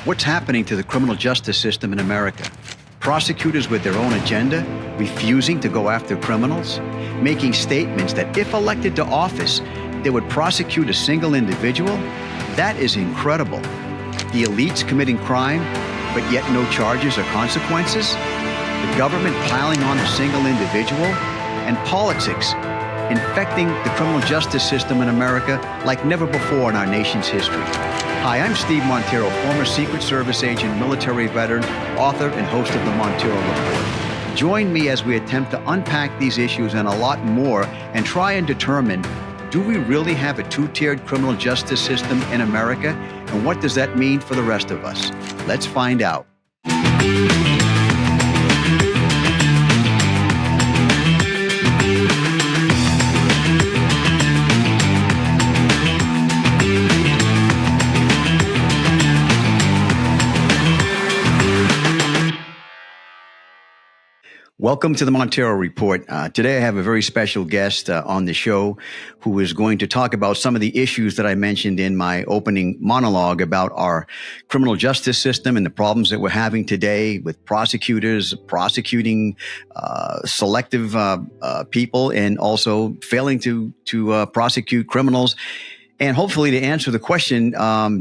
What's happening to the criminal justice system in America? Prosecutors with their own agenda, refusing to go after criminals, making statements that if elected to office, they would prosecute a single individual? That is incredible. The elites committing crime, but yet no charges or consequences? The government piling on a single individual? And politics infecting the criminal justice system in America like never before in our nation's history. Hi, I'm Steve Monteiro, former Secret Service agent, military veteran, author, and host of the Monteiro Report. Join me as we attempt to unpack these issues and a lot more and try and determine, do we really have a two-tiered criminal justice system in America? And what does that mean for the rest of us? Let's find out. Welcome to the Monteiro Report. Today I have a very special guest on the show who is going to talk about some of the issues that I mentioned in my opening monologue about our criminal justice system and the problems that we're having today with prosecutors prosecuting selective people and also failing to prosecute criminals. And hopefully to answer the question,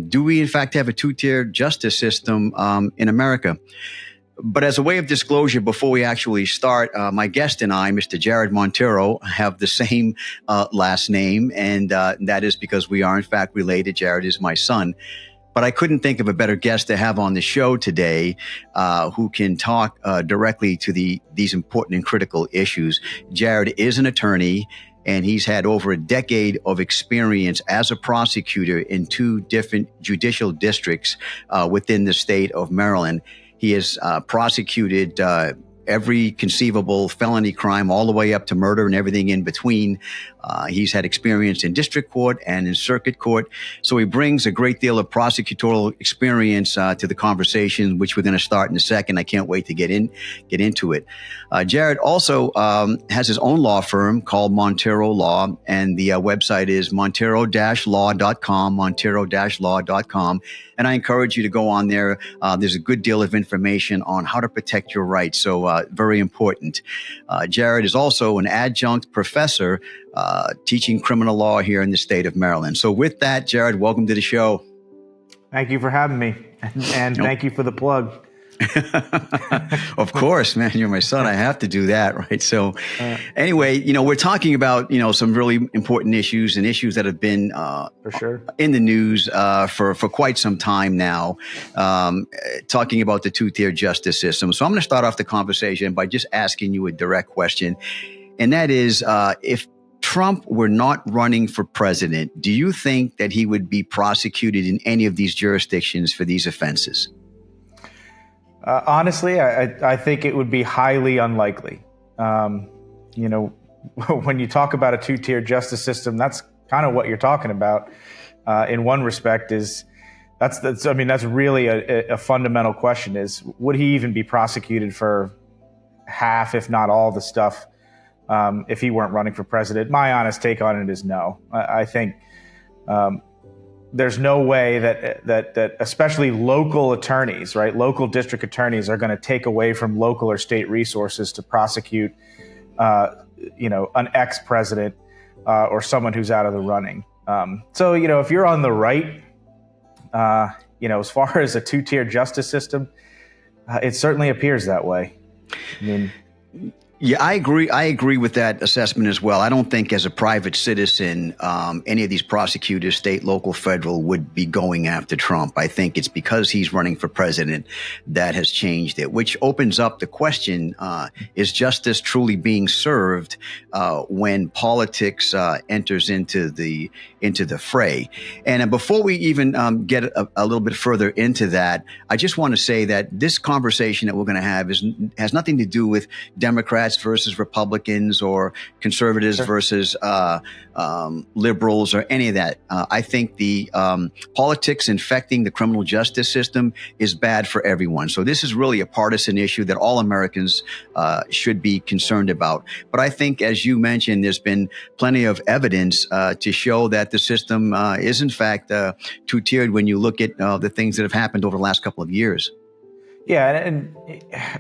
do we in fact have a two-tiered justice system in America? But as a way of disclosure, before we actually start, my guest and I, Mr. Jared Monteiro, have the same last name, and that is because we are in fact related. Jared is my son. But I couldn't think of a better guest to have on the show today who can talk directly to these important and critical issues. Jared is an attorney, and he's had over a decade of experience as a prosecutor in two different judicial districts within the state of Maryland. He has prosecuted every conceivable felony crime all the way up to murder and everything in between. He's had experience in district court and in circuit court. So he brings a great deal of prosecutorial experience to the conversation, which we're going to start in a second. I can't wait to get into it. Jared also has his own law firm called Monteiro Law, and the website is monteiro-law.com, monteiro-law.com. And I encourage you to go on there. There's a good deal of information on how to protect your rights. So very important. Jared is also an adjunct professor teaching criminal law here in the state of Maryland. So with that, Jared, welcome to the show. Thank you for having me. And thank you for the plug. Of course, man, you're my son. I have to do that, right? So anyway, we're talking about, some really important issues and issues that have been for sure in the news for quite some time now, talking about the two-tier justice system. So I'm going to start off the conversation by just asking you a direct question. And that is, if Trump were not running for president, do you think that he would be prosecuted in any of these jurisdictions for these offenses? Honestly, I think it would be highly unlikely. When you talk about a two-tier justice system, that's kind of what you're talking about. In one respect, that's really a fundamental question: is would he even be prosecuted for half, if not all, the stuff if he weren't running for president? My honest take on it is no. I think there's no way that especially local attorneys, right, local district attorneys are going to take away from local or state resources to prosecute, an ex-president or someone who's out of the running. So, if you're on the right, as far as a two-tier justice system, it certainly appears that way. Yeah, I agree with that assessment as well. I don't think as a private citizen, any of these prosecutors, state, local, federal, would be going after Trump. I think it's because he's running for president that has changed it, which opens up the question, is justice truly being served when politics enters into the fray? And before we even get a little bit further into that, I just want to say that this conversation that we're going to have has nothing to do with Democrats, Democrats versus Republicans or conservatives versus liberals or any of that. I think the politics infecting the criminal justice system is bad for everyone. So this is really a partisan issue that all Americans should be concerned about. But I think, as you mentioned, there's been plenty of evidence to show that the system is in fact two-tiered when you look at the things that have happened over the last couple of years. Yeah, and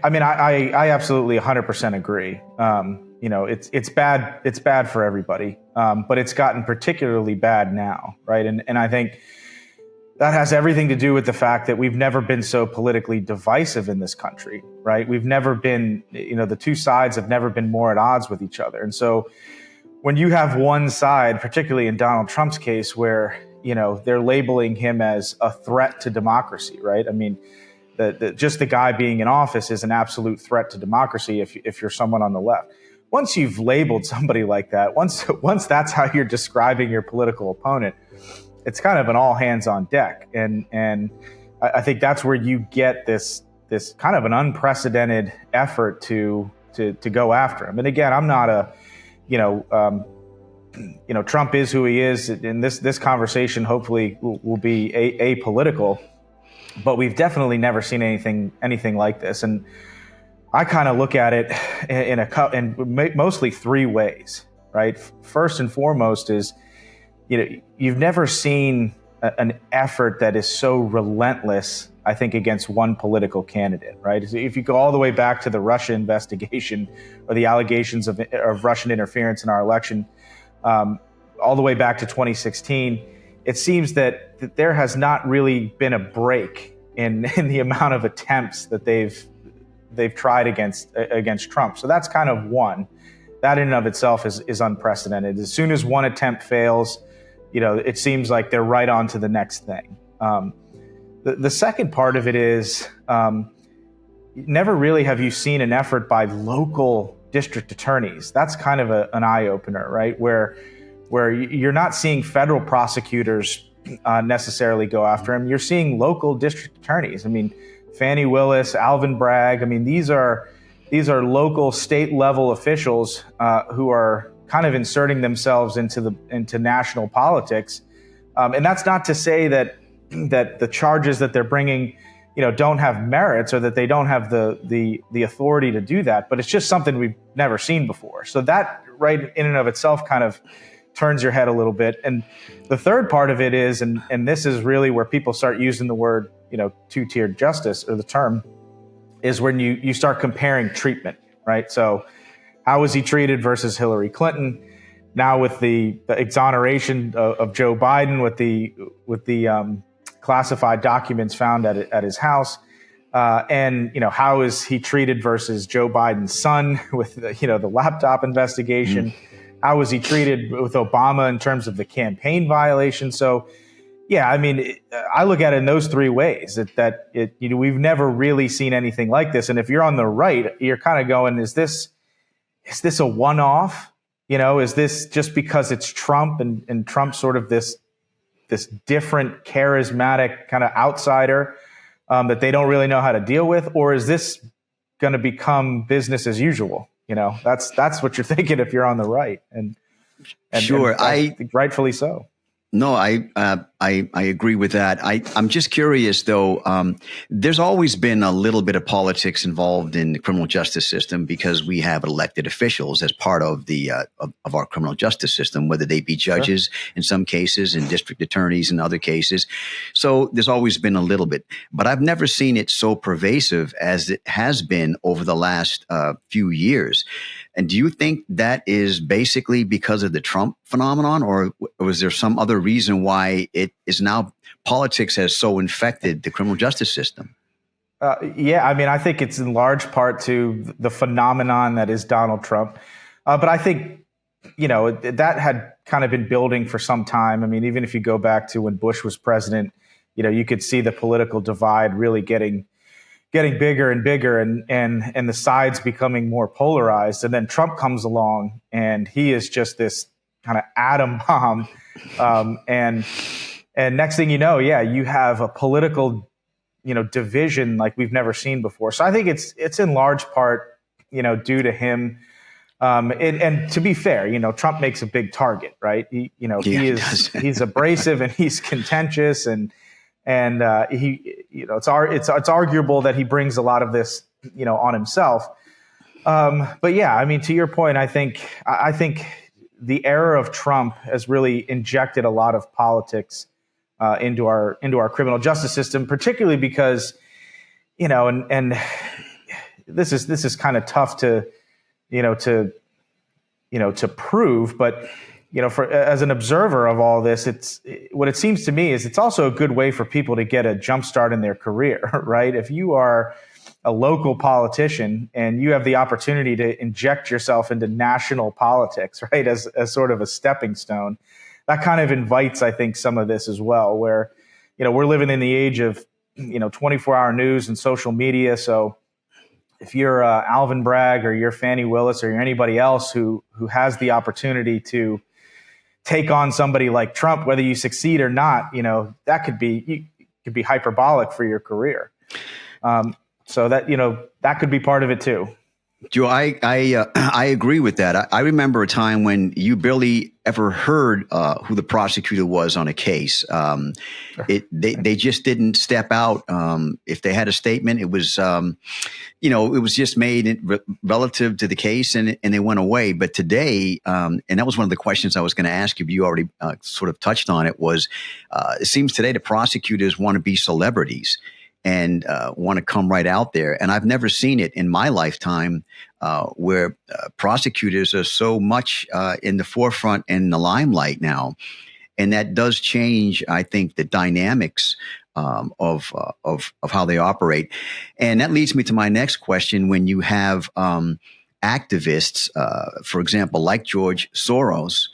I mean, I absolutely 100% agree. It's bad. It's bad for everybody, but it's gotten particularly bad now, right? And I think that has everything to do with the fact that we've never been so politically divisive in this country, right? We've never been, the two sides have never been more at odds with each other. And so when you have one side, particularly in Donald Trump's case, where, they're labeling him as a threat to democracy, right? I mean, just the guy being in office is an absolute threat to democracy if you're someone on the left. Once you've labeled somebody like that, once that's how you're describing your political opponent, it's kind of an all hands on deck. And I think that's where you get this kind of an unprecedented effort to go after him. And again, I'm not Trump is who he is, and this conversation hopefully will be apolitical. But we've definitely never seen anything like this, and I kind of look at it in mostly three ways, right? First and foremost is, you've never seen an effort that is so relentless, I think, against one political candidate, right? If you go all the way back to the Russia investigation or the allegations of Russian interference in our election, all the way back to 2016. It seems that there has not really been a break in the amount of attempts that they've tried against Trump. So that's kind of one. That in and of itself is unprecedented. As soon as one attempt fails, it seems like they're right on to the next thing. The second part of it is never really have you seen an effort by local district attorneys. That's kind of an eye-opener, right? Where you're not seeing federal prosecutors necessarily go after him. You're seeing local district attorneys. I mean, Fani Willis, Alvin Bragg. I mean, these are local state level officials who are kind of inserting themselves into national politics. And that's not to say that the charges that they're bringing, don't have merits or that they don't have the authority to do that. But it's just something we've never seen before. So that right in and of itself kind of turns your head a little bit. And the third part of it is, and this is really where people start using the word, two-tiered justice, or the term, is when you start comparing treatment, right? So how was he treated versus Hillary Clinton? Now with the exoneration of Joe Biden, with the classified documents found at his house, and how is he treated versus Joe Biden's son with the laptop investigation? How was he treated with Obama in terms of the campaign violation? So, yeah, I mean, I look at it in those three ways. We've never really seen anything like this. And if you're on the right, you're kind of going, is this a one-off? Is this just because it's Trump and Trump's sort of this different, charismatic kind of outsider that they don't really know how to deal with, or is this going to become business as usual? That's what you're thinking if you're on the right, and sure, and I think rightfully so. No, I agree with that. I'm just curious, though. There's always been a little bit of politics involved in the criminal justice system because we have elected officials as part of of our criminal justice system, whether they be judges in some cases and district attorneys in other cases. So there's always been a little bit, but I've never seen it so pervasive as it has been over the last few years. And do you think that is basically because of the Trump phenomenon, or was there some other reason why it is now politics has so infected the criminal justice system? Yeah, I mean, I think it's in large part to the phenomenon that is Donald Trump. But I think, that had kind of been building for some time. I mean, even if you go back to when Bush was president, you could see the political divide really getting bigger and bigger and the sides becoming more polarized. And then Trump comes along and he is just this kind of atom bomb. And next thing you know, you have a political, division like we've never seen before. So I think it's in large part due to him. And to be fair, Trump makes a big target, right? He's abrasive and he's contentious, and it's arguable that he brings a lot of this, on himself. But yeah, I mean, to your point, I think the era of Trump has really injected a lot of politics into our criminal justice system, particularly because, and this is kind of tough to prove, but as an observer of all this, what it seems to me is it's also a good way for people to get a jump start in their career, right? If you are a local politician and you have the opportunity to inject yourself into national politics, right, as sort of a stepping stone, that kind of invites, I think, some of this as well, where, we're living in the age of, 24-hour news and social media. So if you're Alvin Bragg or you're Fannie Willis or you're anybody else who has the opportunity to take on somebody like Trump, whether you succeed or not, that could be hyperbolic for your career. So that could be part of it too. Joe, I agree with that. I remember a time when you barely ever heard who the prosecutor was on a case. They just didn't step out. If they had a statement, it was it was just made relative to the case, and they went away. But today, and that was one of the questions I was going to ask you, but you already sort of touched on it. Was it seems today the prosecutors want to be celebrities and want to come right out there. And I've never seen it in my lifetime where prosecutors are so much in the forefront and the limelight now. And that does change, I think, the dynamics of how they operate. And that leads me to my next question. When you have activists, for example, like George Soros,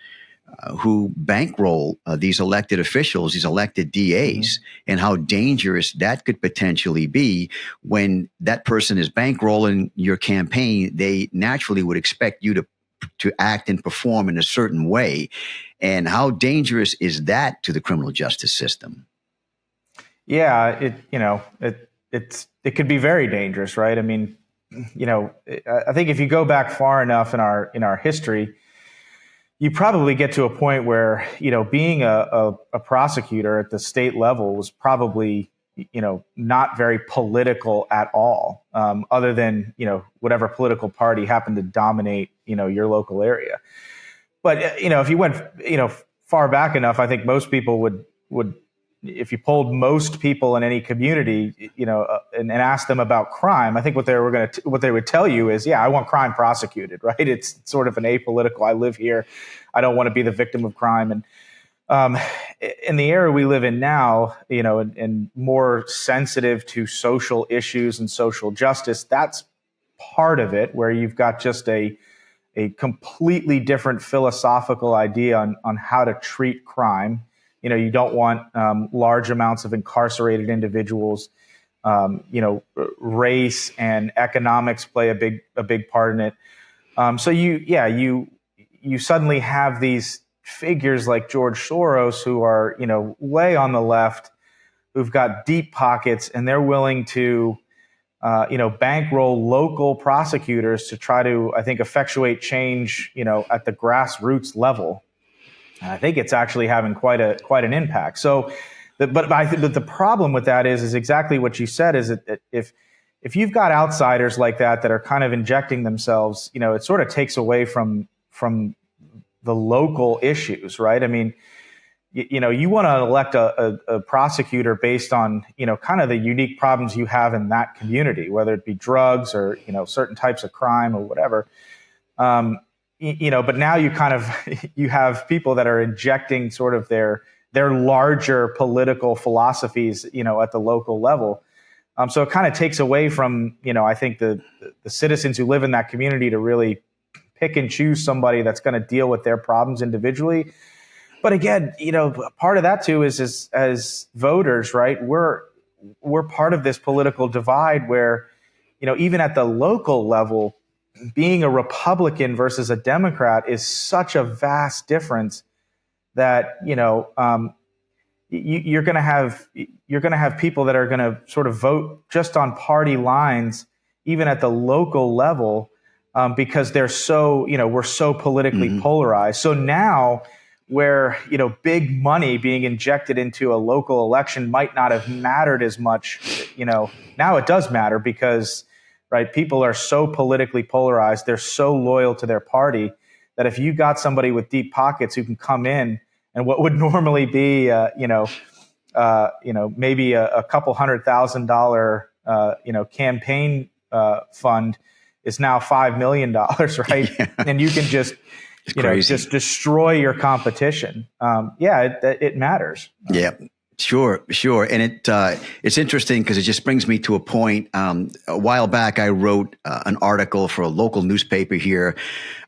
who bankroll these elected officials, these elected DAs, and how dangerous that could potentially be when that person is bankrolling your campaign. They naturally would expect you to act and perform in a certain way. And how dangerous is that to the criminal justice system? Yeah, it could be very dangerous, right? I mean, I think if you go back far enough in our history, you probably get to a point where, being a prosecutor at the state level was probably, not very political at all, other than, whatever political party happened to dominate, your local area. But, if you went, far back enough, I think most people would, if you polled most people in any community, and asked them about crime, I think what they would tell you is, yeah, I want crime prosecuted, right? It's sort of an apolitical. I live here. I don't want to be the victim of crime. And in the era we live in now, and more sensitive to social issues and social justice, that's part of it, where you've got just a completely different philosophical idea on how to treat crime. You don't want large amounts of incarcerated individuals. Race and economics play a big part in it. So you suddenly have these figures like George Soros who are way on the left, who've got deep pockets, and they're willing to bankroll local prosecutors to try to, I think, effectuate change at the grassroots level. And I think it's actually having quite an impact. So, but I think the problem with that is exactly what you said. Is that if you've got outsiders like that are kind of injecting themselves, it sort of takes away from the local issues, right? I mean, you want to elect a prosecutor based on kind of the unique problems you have in that community, whether it be drugs or certain types of crime or whatever. But now you have people that are injecting sort of their larger political philosophies, at the local level. So it kind of takes away from, I think the citizens who live in that community to really pick and choose somebody that's going to deal with their problems individually. But again, part of that too is as voters, right? We're part of this political divide where, even at the local level, being a Republican versus a Democrat is such a vast difference that you're going to have people that are going to sort of vote just on party lines, even at the local level, because they're so, we're so politically polarized. So now where, big money being injected into a local election might not have mattered as much, now it does matter because, right, people are so politically polarized. They're so loyal to their party that if you got somebody with deep pockets who can come in and what would normally be, maybe a couple $100,000, campaign fund is now $5 million, right? Yeah. And you can just, just destroy your competition. It matters. Yeah. Sure. And it's interesting because it just brings me to a point. A while back, I wrote an article for a local newspaper here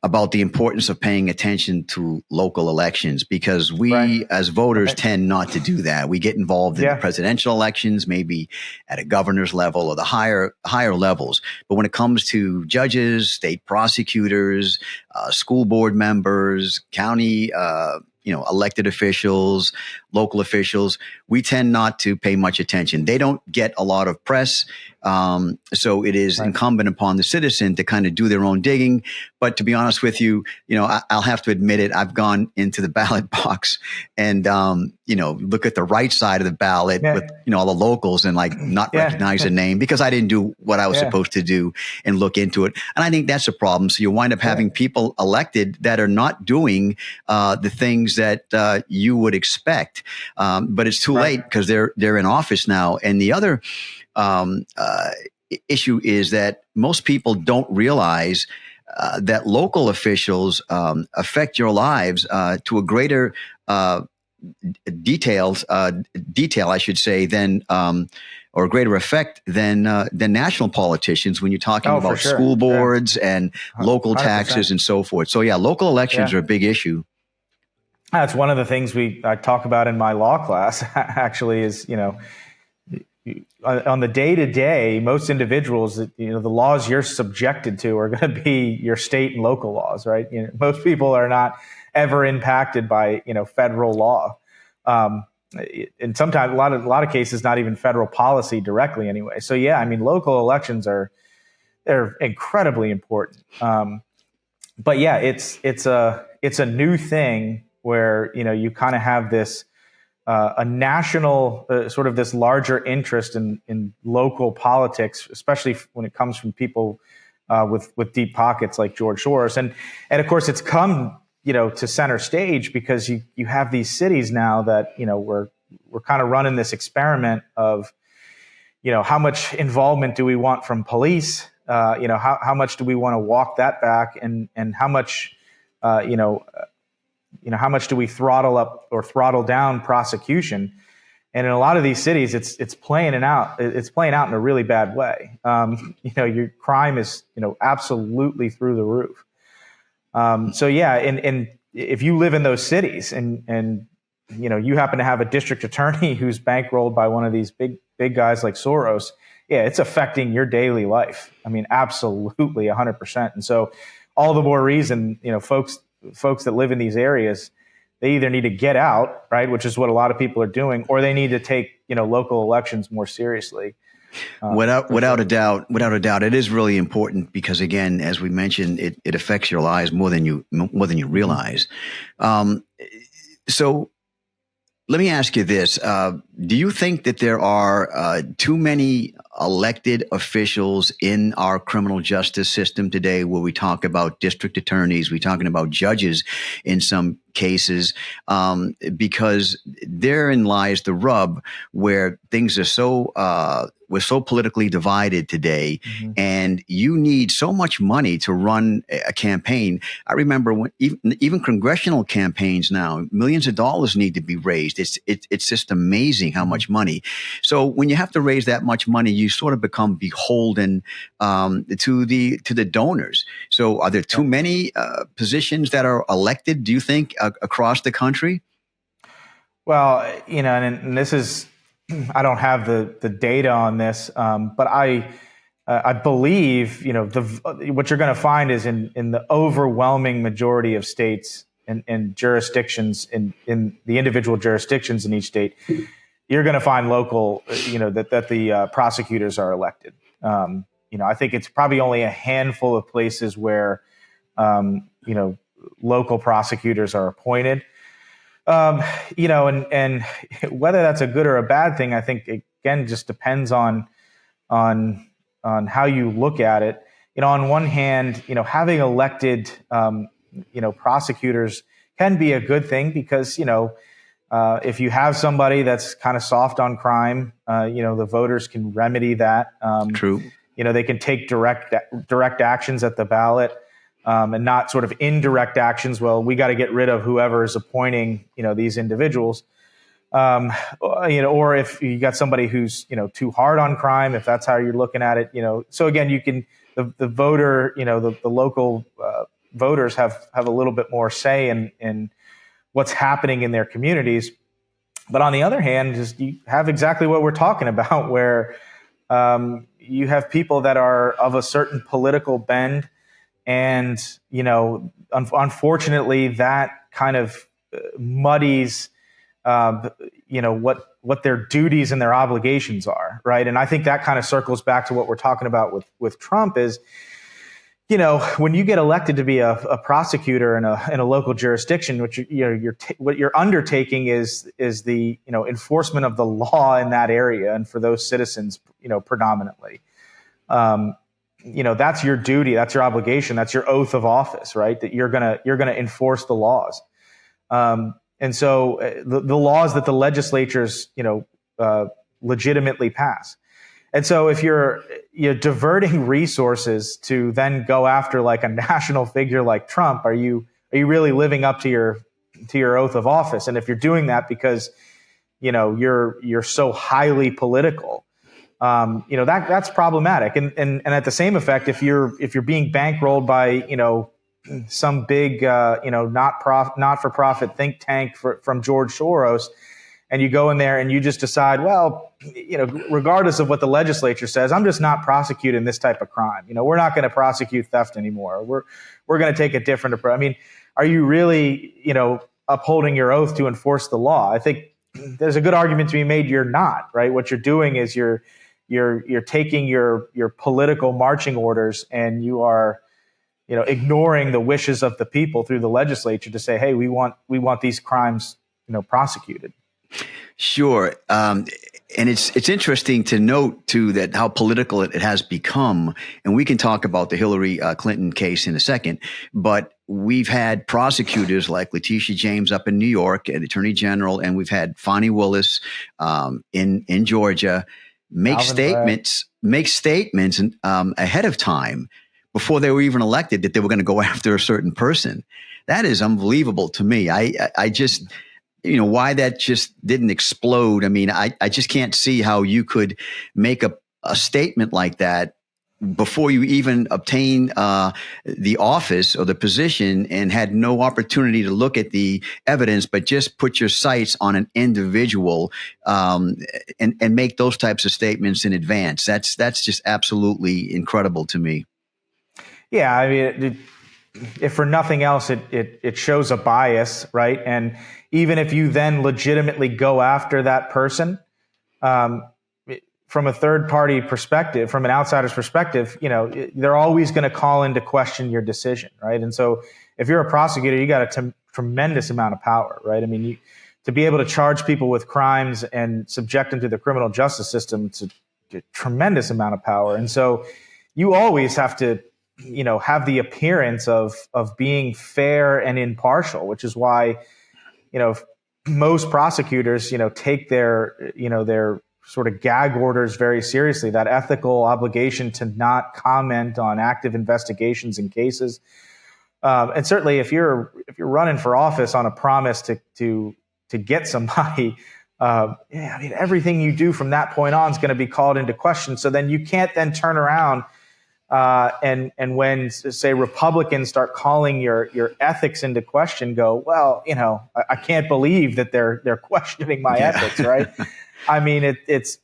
about the importance of paying attention to local elections because we as voters tend not to do that. We get involved in the presidential elections, maybe at a governor's level or the higher levels. But when it comes to judges, state prosecutors, school board members, county elected officials, local officials, we tend not to pay much attention. They don't get a lot of press. So it is incumbent upon the citizen to kind of do their own digging. But to be honest with you, I'll have to admit it. I've gone into the ballot box and, look at the right side of the ballot with, all the locals and not recognize a name because I didn't do what I was supposed to do and look into it. And I think that's a problem. So you wind up having people elected that are not doing the things that you would expect. But it's too late because they're in office now. And the other issue is that most people don't realize that local officials affect your lives to a greater detail, I should say, than or greater effect than national politicians when you're talking about school boards and local 100%. Taxes and so forth. So local elections are a big issue. That's one of the things I talk about in my law class. Actually, is on the day-to-day, most individuals, the laws you're subjected to are going to be your state and local laws, right? Most people are not ever impacted by, federal law. And sometimes a lot of cases, not even federal policy directly anyway. So local elections they're incredibly important. But it's a new thing where, you kind of have this, a national sort of this larger interest in local politics, especially when it comes from people with deep pockets like George Soros. And of course it's come, to center stage because you have these cities now that, we're kind of running this experiment of, how much involvement do we want from police? How much do we want to walk that back and how much, how much do we throttle up or throttle down prosecution? And in a lot of these cities, it's playing out in a really bad way. Your crime is, absolutely through the roof. And if you live in those cities and you happen to have a district attorney who's bankrolled by one of these big guys like Soros, it's affecting your daily life. I mean, absolutely 100%. And so all the more reason, folks that live in these areas, they either need to get out, right, which is what a lot of people are doing, or they need to take, local elections more seriously. Without a doubt, it is really important because, again, as we mentioned, it affects your lives more than you realize. So let me ask you this: do you think that there are too many elected officials in our criminal justice system today? Where we talk about district attorneys, we're talking about judges in some cases, because therein lies the rub, where things are so we're so politically divided today, and you need so much money to run a campaign. I remember when even congressional campaigns now, millions of dollars need to be raised. It's just amazing how much money. So when you have to raise that much money, you sort of become beholden to the donors. So are there too many positions that are elected, do you think, across the country? Well, and this is, I don't have the data on this, but I believe, what you're going to find is in the overwhelming majority of states and jurisdictions in the individual jurisdictions in each state, you're going to find local, that the prosecutors are elected. I think it's probably only a handful of places where, local prosecutors are appointed. And whether that's a good or a bad thing, I think again just depends on how you look at it. On one hand, having elected, prosecutors can be a good thing because, if you have somebody that's kind of soft on crime, the voters can remedy that. True. They can take direct actions at the ballot. And not sort of indirect actions. Well, we got to get rid of whoever is appointing, these individuals. Or if you got somebody who's, too hard on crime, if that's how you're looking at it, So again, you can the voter, the local voters have a little bit more say in what's happening in their communities. But on the other hand, just you have exactly what we're talking about, where you have people that are of a certain political bend. And, unfortunately, that kind of muddies, what their duties and their obligations are. Right. And I think that kind of circles back to what we're talking about with Trump is, when you get elected to be a prosecutor in a local jurisdiction, which what you're undertaking is the, enforcement of the law in that area and for those citizens, predominantly. That's your duty, that's your obligation, that's your oath of office, right? That you're gonna enforce the laws, and so the laws that the legislatures, legitimately pass. And so if you're diverting resources to then go after like a national figure like Trump, are you really living up to your oath of office? And if you're doing that because you're so highly political. That's problematic. And at the same effect, if you're being bankrolled by, some big, not-for-profit think tank from George Soros, and you go in there and you just decide, well, regardless of what the legislature says, I'm just not prosecuting this type of crime. We're not going to prosecute theft anymore. We're going to take a different approach. I mean, are you really, upholding your oath to enforce the law? I think there's a good argument to be made you're not, right? What you're doing is you're taking your political marching orders and you are, ignoring the wishes of the people through the legislature to say, hey, we want these crimes, prosecuted. Sure. And it's interesting to note too that how political it has become. And we can talk about the Hillary Clinton case in a second, but we've had prosecutors like Letitia James up in New York, an attorney general, and we've had Fani Willis in Georgia make statements ahead of time before they were even elected that they were going to go after a certain person. That is unbelievable to me. I just, why that just didn't explode. I mean, I just can't see how you could make a statement like that before you even obtain the office or the position and had no opportunity to look at the evidence, but just put your sights on an individual and make those types of statements in advance. That's just absolutely incredible to me. Yeah, I mean, if for nothing else, it shows a bias, right? And even if you then legitimately go after that person, from a third party perspective, from an outsider's perspective, they're always going to call into question your decision, right? And so if you're a prosecutor, you got a tremendous amount of power, right? I mean, to be able to charge people with crimes and subject them to the criminal justice system, it's a tremendous amount of power. And so you always have to, have the appearance of being fair and impartial, which is why, most prosecutors, take their sort of gag orders very seriously, that ethical obligation to not comment on active investigations and cases. And certainly if you're running for office on a promise to get somebody, everything you do from that point on is going to be called into question. So then you can't then turn around and when, say, Republicans start calling your ethics into question, go, well, I can't believe that they're questioning my ethics, right? I mean, it's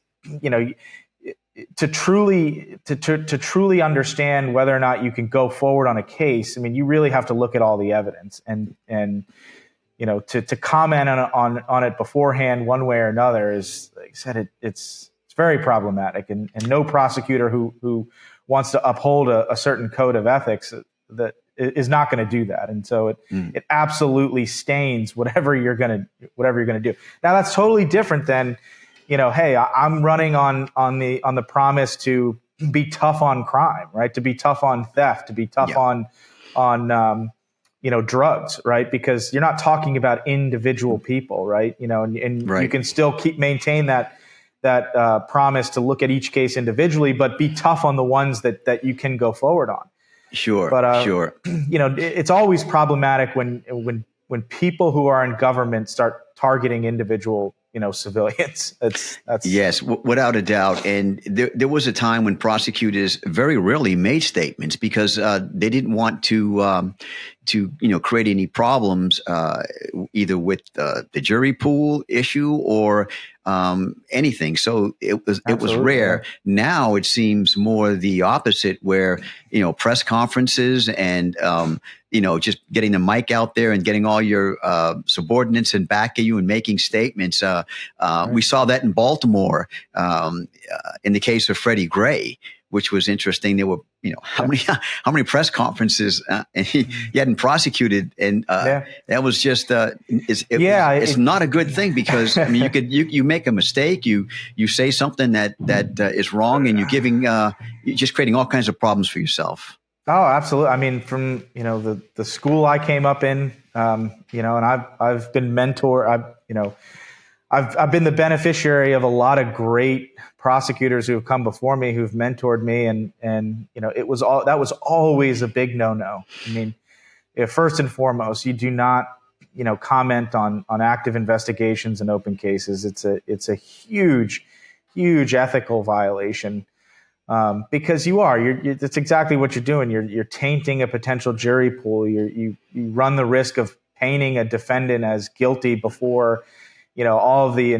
to truly understand whether or not you can go forward on a case. I mean, you really have to look at all the evidence and to comment on it beforehand one way or another is, like I said, it's very problematic, and no prosecutor who wants to uphold a certain code of ethics that is not going to do that. And so it absolutely stains whatever you're going to do. Now that's totally different than, hey, I'm running on the promise to be tough on crime, right? To be tough on theft, to be tough on drugs, right? Because you're not talking about individual people, right? And Right. you can still maintain that promise to look at each case individually, but be tough on the ones that you can go forward on. Sure. But Sure. It's always problematic when people who are in government start targeting individual civilians. That's Yes, without a doubt. And there was a time when prosecutors very rarely made statements because they didn't want to create any problems either with the jury pool issue or anything. So it was rare. Yeah. Now it seems more the opposite, where press conferences and just getting the mic out there and getting all your subordinates in back of you and making statements. Right. We saw that in Baltimore in the case of Freddie Gray, which was interesting. There were, how many press conferences and he hadn't prosecuted, and that was just it's not a good thing, because I mean you make a mistake, you say something that is wrong, and you're just creating all kinds of problems for yourself. Oh, absolutely. I mean, from the school I came up in, and I've been I've been the beneficiary of a lot of great prosecutors who have come before me, who've mentored me, and that was always a big no-no. I mean, first and foremost, you do not comment on active investigations and open cases. It's a huge ethical violation. Because that's exactly what you're doing. You're tainting a potential jury pool. You run the risk of painting a defendant as guilty before all of the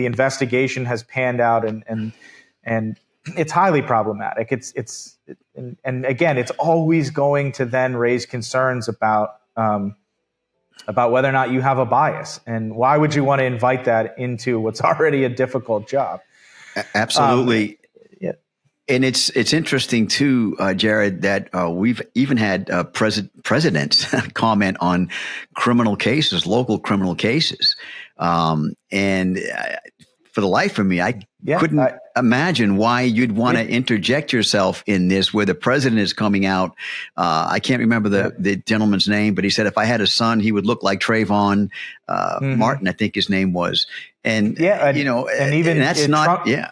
investigation has panned out, and it's highly problematic. And again, it's always going to then raise concerns about whether or not you have a bias, and why would you want to invite that into what's already a difficult job? Absolutely. And it's interesting too, Jared, that we've even had presidents comment on criminal cases, local criminal cases. And for the life of me, I couldn't imagine why you'd want to interject yourself in this, where the president is coming out. I can't remember the gentleman's name, but he said, if I had a son, he would look like Trayvon Martin, I think his name was. And, and that's not, Trump, Yeah,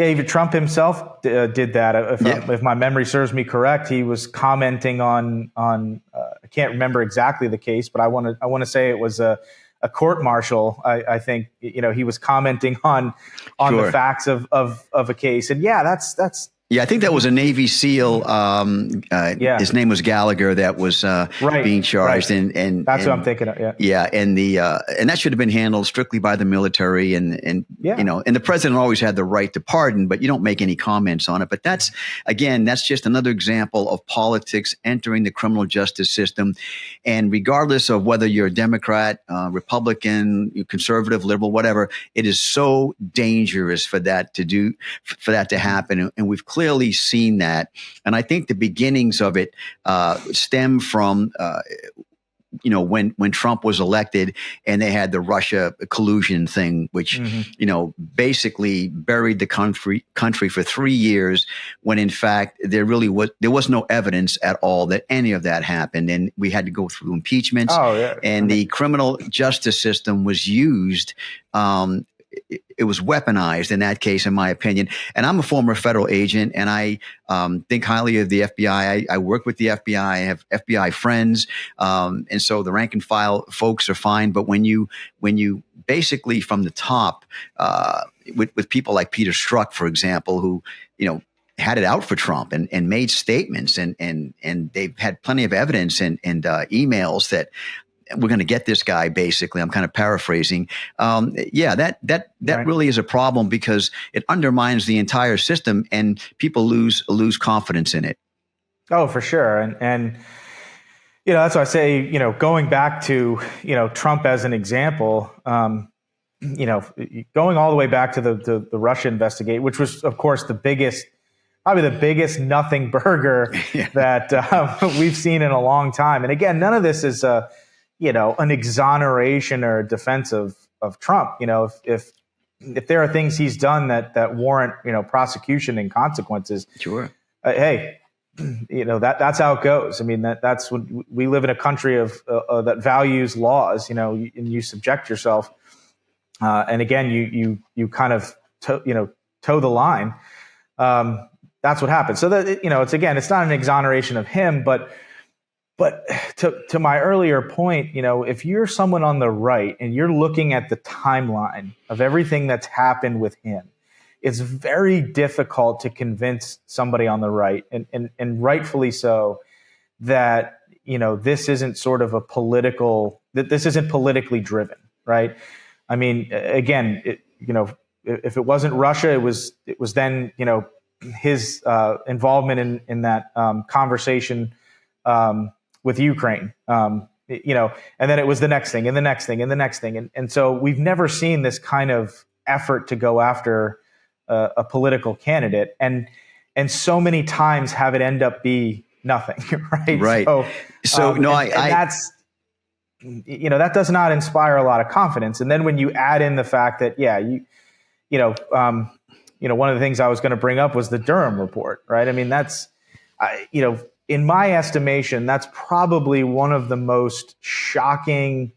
even Trump himself did that. If my memory serves me correct, he was commenting on I can't remember exactly the case, but I want to say it was a court martial. I think he was commenting on the facts of a case, and that's. Yeah, I think that was a Navy SEAL. His name was Gallagher. That was being charged, and that's what I'm thinking of. Yeah, and that should have been handled strictly by the military, and the president always had the right to pardon, but you don't make any comments on it. But that's just another example of politics entering the criminal justice system, and regardless of whether you're a Democrat, Republican, conservative, liberal, whatever, it is so dangerous for that to happen, and we've clearly seen that. And I think the beginnings of it stem from when Trump was elected, and they had the Russia collusion thing, which basically buried the country for 3 years, when in fact there was no evidence at all that any of that happened, and we had to go through impeachments. And the criminal justice system was used. It was weaponized in that case, in my opinion. And I'm a former federal agent, and I think highly of the FBI. I work with the FBI. I have FBI friends. And so the rank and file folks are fine. But when you basically from the top, with people like Peter Strzok, for example, who, had it out for Trump and made statements, and they've had plenty of evidence and emails that we're going to get this guy, basically. I'm kind of paraphrasing. That really is a problem, because it undermines the entire system, and people lose confidence in it. Oh, for sure. And that's why I say, going back to, Trump as an example, going all the way back to the Russia investigate, which was, of course, probably the biggest nothing burger that we've seen in a long time. And again, none of this is an exoneration or a defense of Trump. If there are things he's done that warrant prosecution and consequences, sure. Hey, that's how it goes. I mean, that's when we live in a country of that values laws. And you subject yourself. And again, you kind of toe the line. That's what happens. So that it's not an exoneration of him, but to my earlier point, if you're someone on the right and you're looking at the timeline of everything that's happened with him, it's very difficult to convince somebody on the right, and rightfully so, that this isn't sort of that this isn't politically driven, right? I mean, again, if it wasn't Russia, it was then his involvement in that conversation with Ukraine, and then it was the next thing and the next thing and the next thing, and so we've never seen this kind of effort to go after a political candidate, and so many times have it end up be nothing, right? Right. So that's. That does not inspire a lot of confidence. And then when you add in the fact that, one of the things I was going to bring up was the Durham report, right? I mean, that's, in my estimation, that's probably one of the most shocking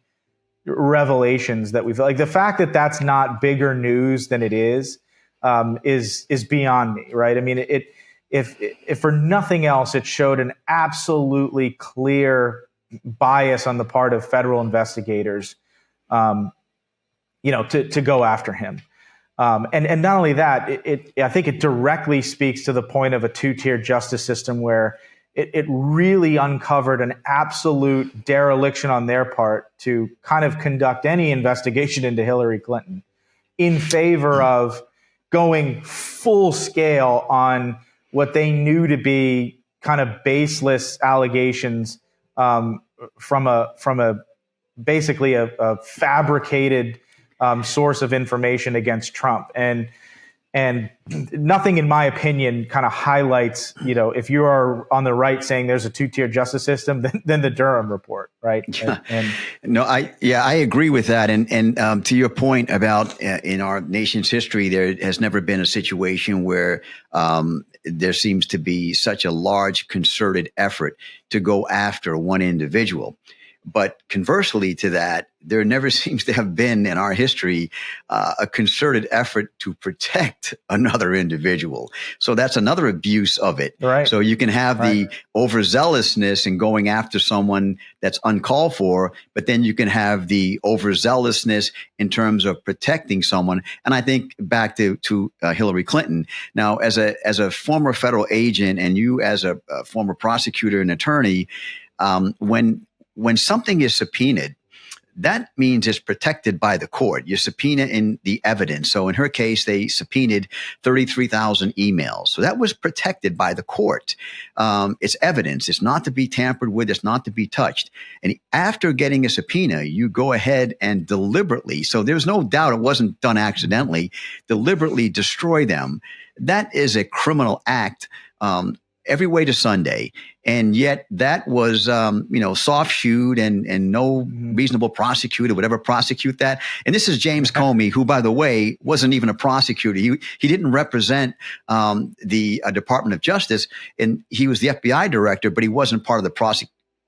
revelations that we've, like, the fact that that's not bigger news than it is beyond me, right? I mean, if for nothing else, it showed an absolutely clear bias on the part of federal investigators, to go after him. And not only that, I think it directly speaks to the point of a two-tier justice system where it really uncovered an absolute dereliction on their part to kind of conduct any investigation into Hillary Clinton in favor of going full scale on what they knew to be kind of baseless allegations from a basically a fabricated source of information against Trump, and nothing, in my opinion, kind of highlights, if you are on the right saying there's a two-tier justice system, then the Durham report, right? No, I agree with that, and to your point about in our nation's history, there has never been a situation where there seems to be such a large concerted effort to go after one individual. But conversely to that, there never seems to have been in our history a concerted effort to protect another individual. So that's another abuse of it. Right. So you can have the overzealousness in going after someone that's uncalled for, but then you can have the overzealousness in terms of protecting someone. And I think back to Hillary Clinton. Now, as a former federal agent, and you as a former prosecutor and attorney, when something is subpoenaed, that means it's protected by the court. You subpoena in the evidence. So in her case, they subpoenaed 33,000 emails. So that was protected by the court. It's evidence. It's not to be tampered with. It's not to be touched. And after getting a subpoena, you go ahead and deliberately, so there's no doubt it wasn't done accidentally, deliberately destroy them. That is a criminal act every way to Sunday. And yet that was, soft-shoed and no reasonable prosecutor would ever prosecute that. And this is James Comey, who, by the way, wasn't even a prosecutor. He didn't represent the Department of Justice, and he was the FBI director, but he wasn't part of the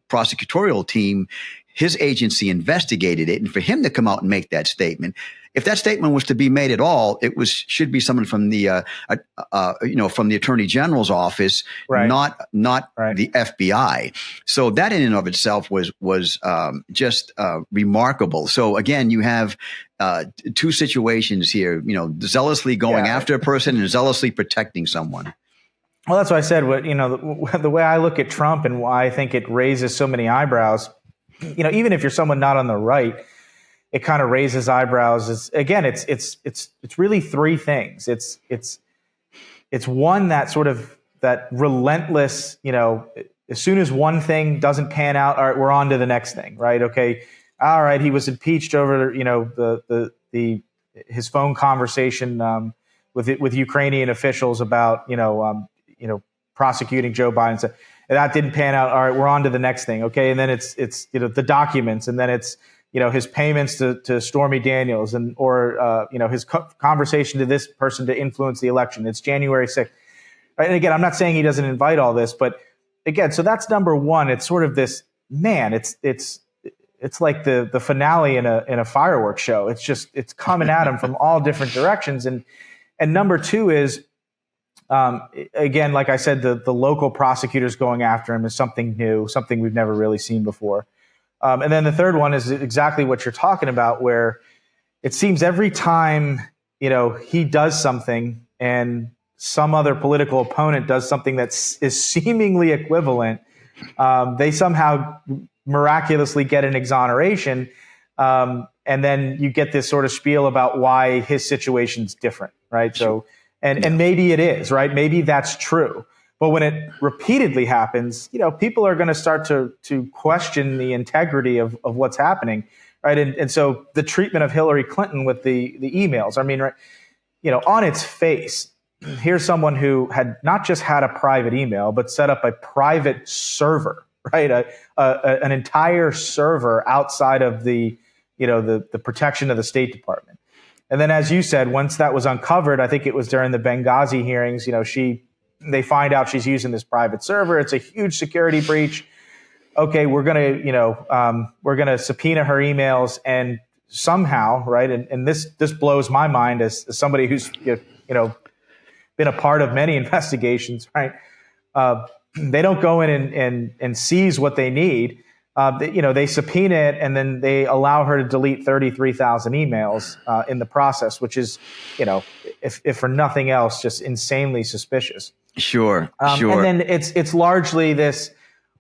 prosecutorial team. His agency investigated it, and for him to come out and make that statement, if that statement was to be made at all, should be someone from the from the Attorney General's office, right, not right, the FBI. So that in and of itself was just remarkable. So again, you have two situations here: zealously going after a person and zealously protecting someone. Well, that's why I said the way I look at Trump and why I think it raises so many eyebrows. Even if you're someone not on the right, it kind of raises eyebrows. It's really three things. It's one, that sort of that relentless, as soon as one thing doesn't pan out, all right, we're on to the next thing, right? Okay, all right, he was impeached over, the his phone conversation with Ukrainian officials about prosecuting Joe Biden. So that didn't pan out. All right, we're on to the next thing. Okay, and then it's the documents, and then it's his payments to Stormy Daniels, and or his conversation to this person to influence the election. It's January 6th. Right? And again, I'm not saying he doesn't invite all this, but again, so that's number one. It's sort of this, man, it's like the finale in a fireworks show. It's coming at him from all different directions. And number two is, again, like I said, the local prosecutors going after him is something new, something we've never really seen before. And then the third one is exactly what you're talking about, where it seems every time, he does something and some other political opponent does something that is seemingly equivalent, they somehow miraculously get an exoneration. And then you get this sort of spiel about why his situation's different, right? So, and maybe it is, right? Maybe that's true. But when it repeatedly happens, people are going to start to question the integrity of what's happening, right? And so the treatment of Hillary Clinton with the emails, I mean, right, on its face, here's someone who had not just had a private email, but set up a private server, right? An entire server outside of the protection of the State Department. And then, as you said, once that was uncovered, I think it was during the Benghazi hearings, they find out she's using this private server. It's a huge security breach. Okay, we're gonna subpoena her emails, and somehow, right? And this blows my mind as somebody who's been a part of many investigations, right? They don't go in and seize what they need. They subpoena it, and then they allow her to delete 33,000 emails in the process, which is, if for nothing else, just insanely suspicious. Sure. And then it's largely this,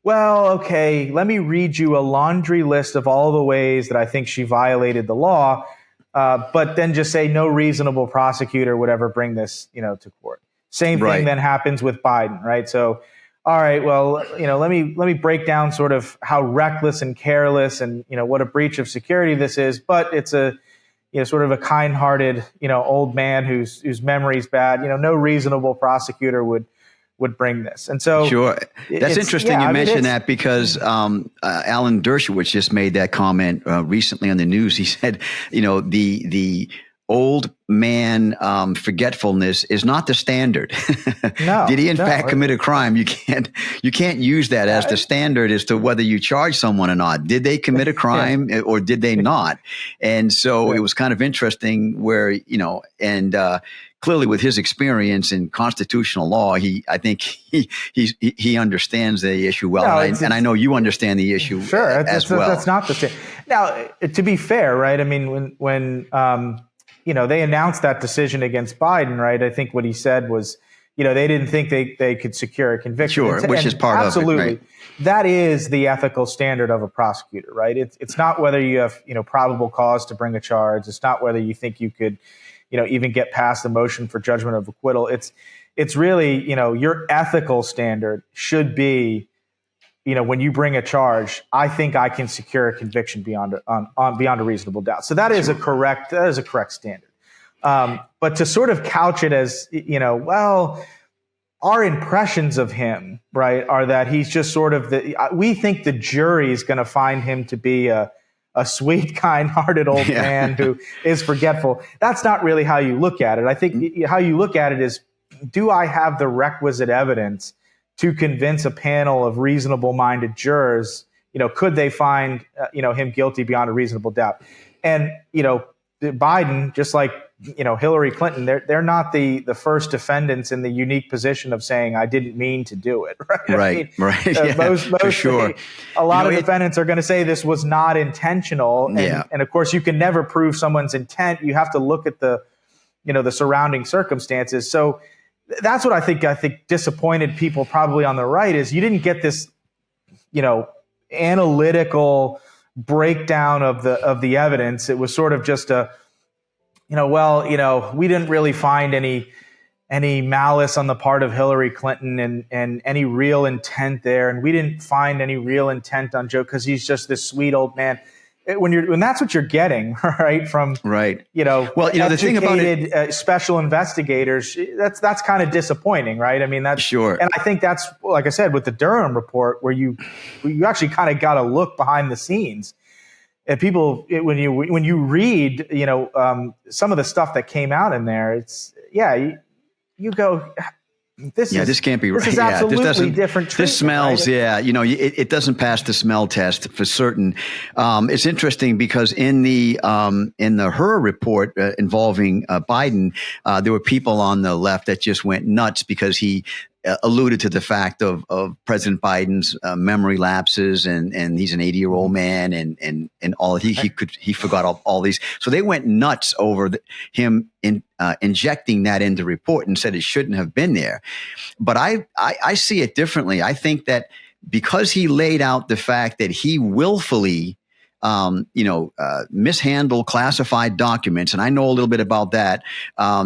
well, okay, let me read you a laundry list of all the ways that I think she violated the law, but then just say no reasonable prosecutor would ever bring this, to court. Same thing then happens with Biden, right? So, all right, well, let me break down sort of how reckless and careless and, what a breach of security this is, but it's a, sort of a kind-hearted, old man whose memory's bad. No reasonable prosecutor would bring this. And so, sure, that's interesting. You mentioned that because Alan Dershowitz just made that comment recently on the news. He said, the old man forgetfulness is not the standard. No, did he in fact commit a crime? You can't use that as the standard as to whether you charge someone or not. Did they commit a crime or did they not? And so it was kind of interesting where, clearly with his experience in constitutional law, I think he understands the issue well. No, and I know you understand the issue as well. That's not the same. Now, to be fair, right? I mean, when they announced that decision against Biden, right? I think what he said was, they didn't think they could secure a conviction. Sure, which is part absolutely, of it. Right? That is the ethical standard of a prosecutor, right? It's not whether you have, probable cause to bring a charge. It's not whether you think you could, even get past the motion for judgment of acquittal. It's really, your ethical standard should be, when you bring a charge, I think I can secure a conviction beyond a reasonable doubt. So that is a correct standard. But to sort of couch it as, well, our impressions of him, right, are that he's just sort of we think the jury is going to find him to be a sweet, kind-hearted old man who is forgetful. That's not really how you look at it. I think how you look at it is, do I have the requisite evidence to convince a panel of reasonable-minded jurors, could they find, him guilty beyond a reasonable doubt? And, Biden, just like, Hillary Clinton, they're not the first defendants in the unique position of saying, I didn't mean to do it. Right. Most for sure. A lot of defendants are going to say this was not intentional. And of course, you can never prove someone's intent. You have to look at the surrounding circumstances. So that's what I think disappointed people probably on the right is you didn't get this, analytical breakdown of the evidence. It was sort of just we didn't really find any malice on the part of Hillary Clinton and any real intent there. And we didn't find any real intent on Joe because he's just this sweet old man. when that's what you're getting, right, from right. Well, the thing about it, special investigators, that's kind of disappointing, right? I mean, that's sure. And I think that's, like I said, with the Durham report, where you actually kind of got to look behind the scenes. And people, when you read, some of the stuff that came out in there, it's you go, this can't be right. This is absolutely different treatment. This smells, right? It doesn't pass the smell test for certain. It's interesting because in the Hur report involving Biden, there were people on the left that just went nuts because he alluded to the fact of President Biden's memory lapses, and he's an 80-year-old man, and all he forgot all these. So they went nuts over him injecting that into the report and said it shouldn't have been there. But I see it differently. I think that because he laid out the fact that he willfully mishandled classified documents, and I know a little bit about that.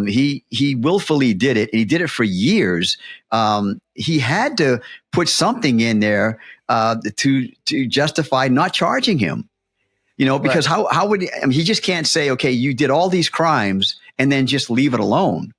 He willfully did it, and he did it for years. He had to put something in there to justify not charging him. Because right. how would he just can't say, okay, you did all these crimes and then just leave it alone.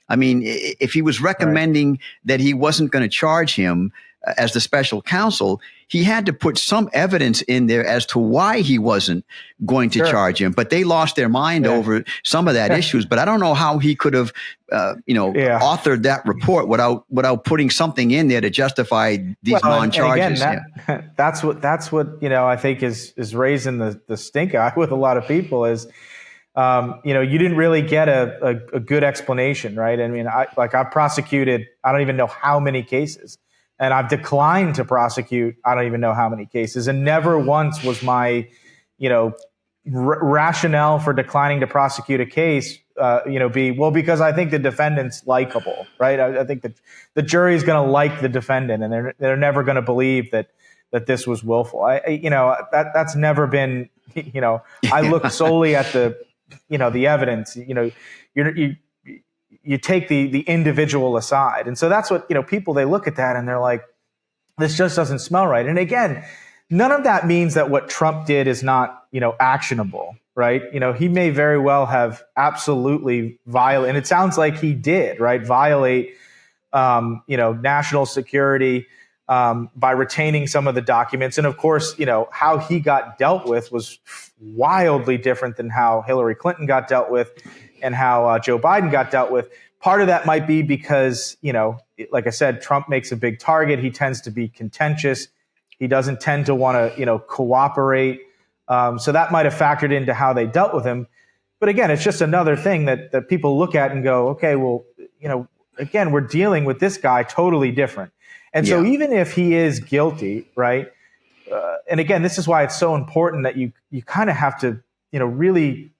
I mean, if he was recommending that he wasn't going to charge him as the special counsel, he had to put some evidence in there as to why he wasn't going to charge him. But they lost their mind over some of that issues. But I don't know how he could have, authored that report without putting something in there to justify these non-charges. And again, that's what I think is raising the stink eye with a lot of people is. You didn't really get a good explanation, right? I mean, I've prosecuted, I don't even know how many cases, and I've declined to prosecute, I don't even know how many cases, and never once was my, rationale for declining to prosecute a case, because I think the defendant's likable, right? I think that the jury is going to like the defendant, and they're never going to believe that this was willful. That's never been, I look solely at the evidence. You take the individual aside, and so that's what people, they look at that and they're like, this just doesn't smell right. And again, none of that means that what Trump did is not actionable, right? He may very well have absolutely violated, and it sounds like he did, right? Violate national security by retaining some of the documents. And of course, how he got dealt with was wildly different than how Hillary Clinton got dealt with and how Joe Biden got dealt with. Part of that might be because, like I said, Trump makes a big target. He tends to be contentious. He doesn't tend to want to, cooperate. So that might have factored into how they dealt with him. But again, it's just another thing that people look at and go, okay, well, again, we're dealing with this guy totally different. And so even if he is guilty, right? And again, this is why it's so important that you kind of have to, really,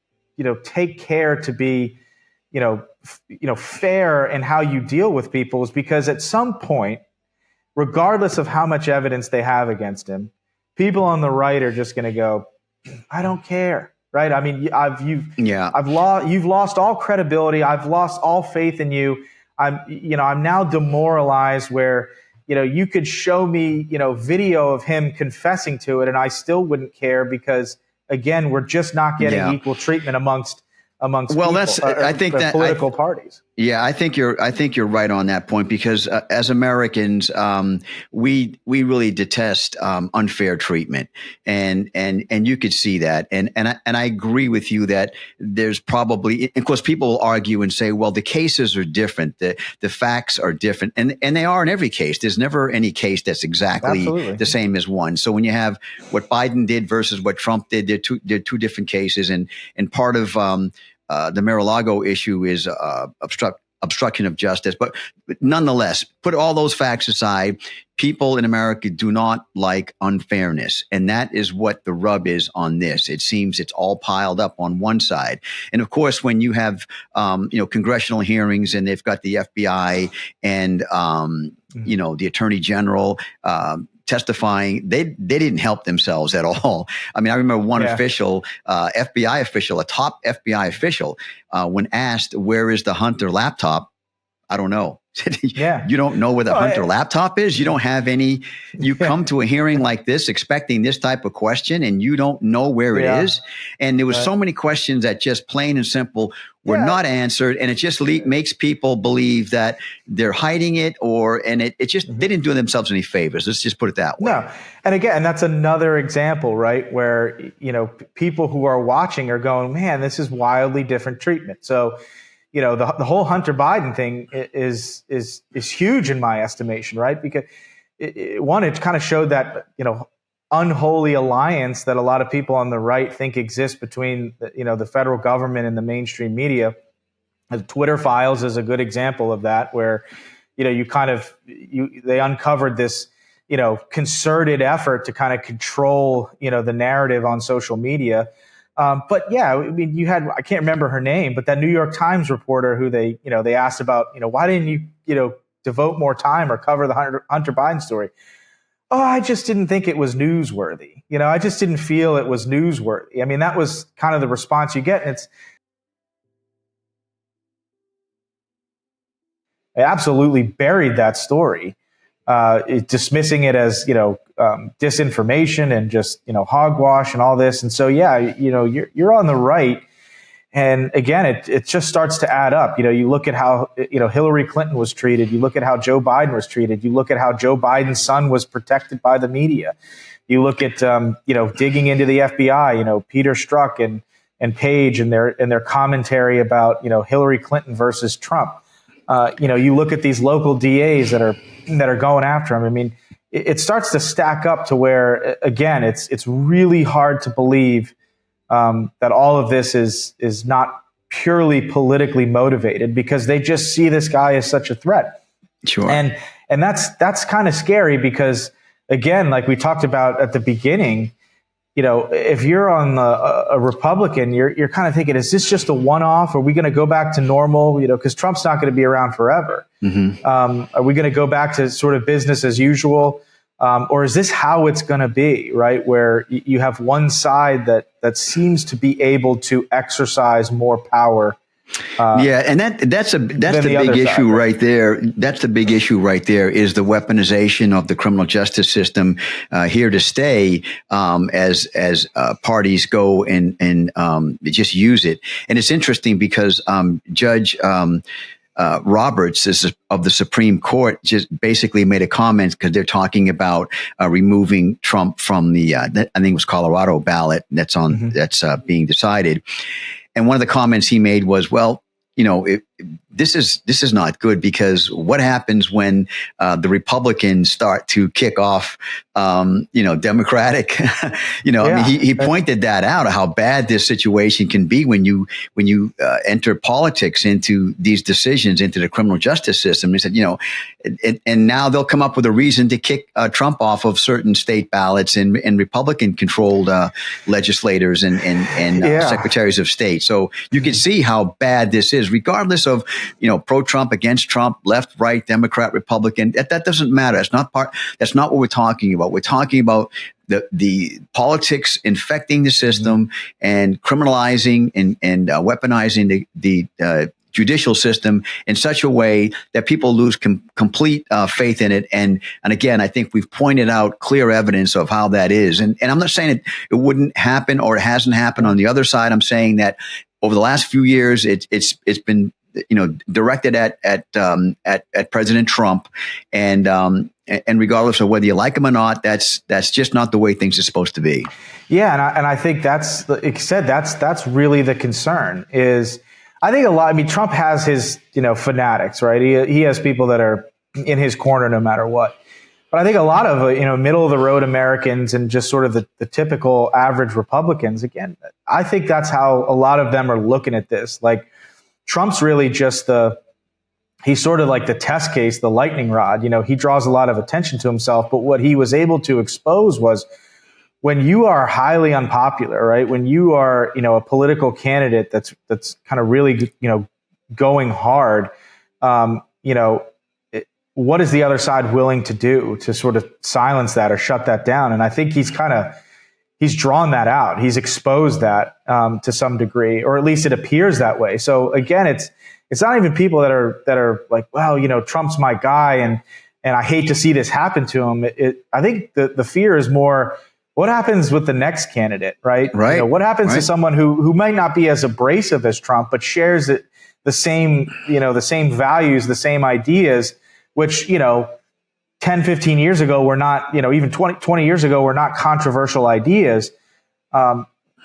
take care to be, fair in how you deal with people, is because at some point, regardless of how much evidence they have against him, people on the right are just going to go, I don't care, right? I mean, you've lost all credibility. I've lost all faith in you. I'm now demoralized where, you could show me, video of him confessing to it, and I still wouldn't care because, again, we're just not getting equal treatment amongst political parties. Yeah, I think you're right on that point, because as Americans, we really detest unfair treatment, and you could see that, and I agree with you that there's probably, of course, people will argue and say, well, the cases are different, the facts are different, and they are in every case. There's never any case that's exactly the same as one. So when you have what Biden did versus what Trump did, they're two different cases, and part of the Mar-a-Lago issue is obstruction of justice. But nonetheless, put all those facts aside, people in America do not like unfairness. And that is what the rub is on this. It seems it's all piled up on one side. And of course, when you have, congressional hearings and they've got the FBI and, the Attorney General, testifying, they didn't help themselves at all. I mean, I remember one official, FBI official, a top FBI official, when asked, where is the Hunter laptop? I don't know. Yeah. You don't know where the Hunter laptop is. You don't have any. You come to a hearing like this expecting this type of question, and you don't know where it is. And there was so many questions that just plain and simple were not answered, and it just makes people believe that they're hiding it, and it just they didn't do themselves any favors. Let's just put it that way. No, and again, that's another example, right, where people who are watching are going, "Man, this is wildly different treatment." So, the whole Hunter Biden thing is huge in my estimation, right? Because it kind of showed that unholy alliance that a lot of people on the right think exists between the federal government and the mainstream media. The Twitter files is a good example of that, where they uncovered this concerted effort to kind of control the narrative on social media. But yeah, I mean, I can't remember her name, but that New York Times reporter who they asked about, why didn't you devote more time or cover the Hunter Biden story? Oh, I just didn't think it was newsworthy. I just didn't feel it was newsworthy. I mean, that was kind of the response you get. And I absolutely buried that story, dismissing it as, disinformation and just, hogwash and all this. And so, yeah, you're on the right. And again, it just starts to add up. You look at how, Hillary Clinton was treated. You look at how Joe Biden was treated. You look at how Joe Biden's son was protected by the media. You look at, digging into the FBI, Peter Strzok and Page and their commentary about, Hillary Clinton versus Trump. You look at these local DAs that are going after him. I mean, it starts to stack up to where, again, it's really hard to believe that all of this is not purely politically motivated, because they just see this guy as such a threat. Sure. And that's kind of scary, because again, like we talked about at the beginning, if you're on a Republican, you're kind of thinking, is this just a one-off? Are we going to go back to normal? Because Trump's not going to be around forever. Mm-hmm. Are we going to go back to sort of business as usual? Or is this how it's going to be, right? Where you have one side that seems to be able to exercise more power. And that's the big issue right there. That's the big issue right there, is the weaponization of the criminal justice system here to stay, as parties go and just use it. And it's interesting because Judge Roberts of the Supreme Court just basically made a comment, because they're talking about removing Trump from the I think it was Colorado ballot that's being decided. And one of the comments he made was, well, this is not good, because what happens when the Republicans start to kick off, Democratic, I mean, he pointed that out, how bad this situation can be when you enter politics into these decisions, into the criminal justice system. He said, and now they'll come up with a reason to kick Trump off of certain state ballots and Republican controlled legislators and secretaries of state. So you can see how bad this is, regardless of, pro-Trump, against Trump, left, right, Democrat, Republican. That doesn't matter. That's not what we're talking about. We're talking about the politics infecting the system and criminalizing and weaponizing the judicial system in such a way that people lose complete faith in it. And again, I think we've pointed out clear evidence of how that is. And I'm not saying it wouldn't happen or it hasn't happened on the other side. I'm saying that over the last few years, it's been directed at President Trump, and regardless of whether you like him or not, that's just not the way things are supposed to be. Yeah, and I think that's really the concern. Is I think Trump has his fanatics, right? He has people that are in his corner no matter what. But I think a lot of middle of the road Americans and just sort of the typical average Republicans, again, I think that's how a lot of them are looking at this. Like, Trump's really just he's sort of like the test case, the lightning rod. He draws a lot of attention to himself, but what he was able to expose was, when you are highly unpopular, right? When you are, a political candidate that's kind of really, going hard, what is the other side willing to do to sort of silence that or shut that down? And I think he's drawn that out. He's exposed that to some degree, or at least it appears that way. So again, it's it's not even people that are like, well, Trump's my guy, and I hate to see this happen to him. I think the fear is more, what happens with the next candidate, right? Right. What happens to someone who might not be as abrasive as Trump, but shares the same values, the same ideas, which, 10, 15 years ago were not, even 20 years ago were not controversial ideas.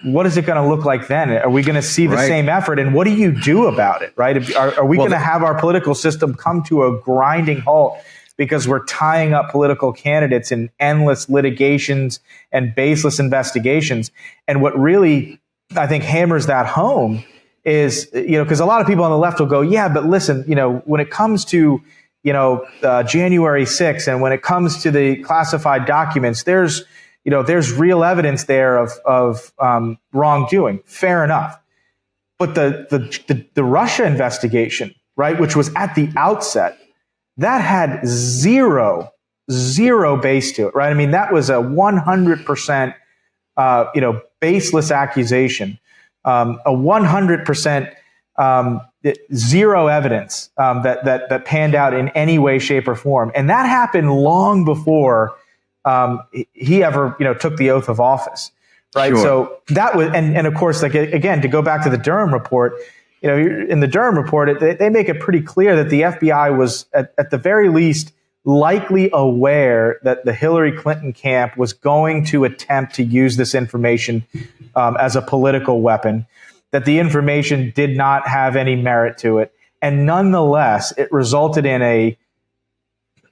What is it going to look like then? Are we going to see the same effort? And what do you do about it, right? Are we going to have our political system come to a grinding halt because we're tying up political candidates in endless litigations and baseless investigations? And what really, I think, hammers that home is, because a lot of people on the left will go, yeah, but listen, when it comes to, January 6th, and when it comes to the classified documents, there's real evidence there of wrongdoing. Fair enough. But the Russia investigation, right, which was at the outset, that had zero base to it, right? I mean, that was a 100%, baseless accusation, a 100%, zero evidence that panned out in any way, shape, or form, and that happened long before he ever, took the oath of office, right? Sure. So that was, and of course, like, again, to go back to the Durham report, in the Durham report, they make it pretty clear that the FBI was at the very least likely aware that the Hillary Clinton camp was going to attempt to use this information as a political weapon, that the information did not have any merit to it. And nonetheless, it resulted in a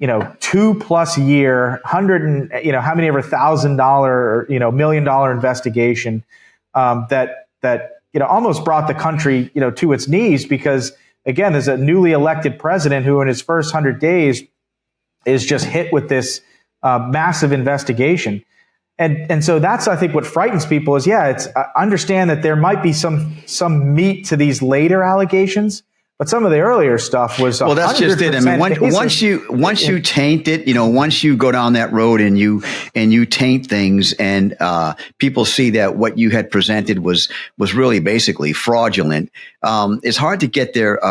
2+ year, $100,000, $1 million investigation that almost brought the country, to its knees, because again, there's a newly elected president who in his first 100 days is just hit with this massive investigation. And so that's, I think, what frightens people is, it's understand that there might be some meat to these later allegations, but some of the earlier stuff was, well, that's just it. I mean, once you taint it, once you go down that road and you taint things, and people see that what you had presented was really basically fraudulent, it's hard to get their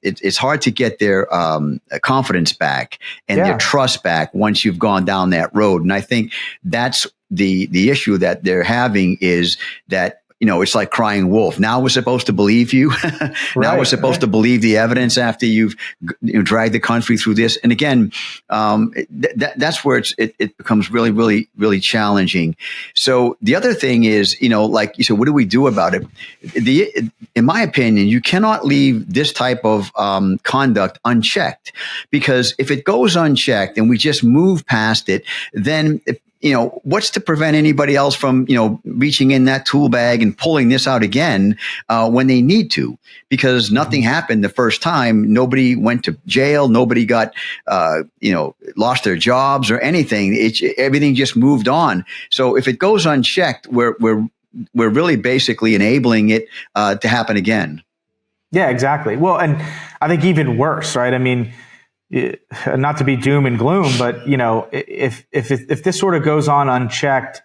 it's hard to get their confidence back and their trust back once you've gone down that road. And I think that's the issue that they're having, is that, it's like crying wolf. Now we're supposed to believe you. Now we're supposed to believe the evidence after you've dragged the country through this. And again, that's where it becomes really, really, really challenging. So the other thing is, like you said, what do we do about it? In my opinion, you cannot leave this type of conduct unchecked, because if it goes unchecked and we just move past it, then what's to prevent anybody else from, reaching in that tool bag and pulling this out again when they need to? Because nothing happened the first time. Nobody went to jail. Nobody got, lost their jobs or anything. Everything just moved on. So if it goes unchecked, we're really basically enabling it to happen again. Yeah, exactly. Well, and I think even worse, right? I mean, not to be doom and gloom, but if this sort of goes on unchecked,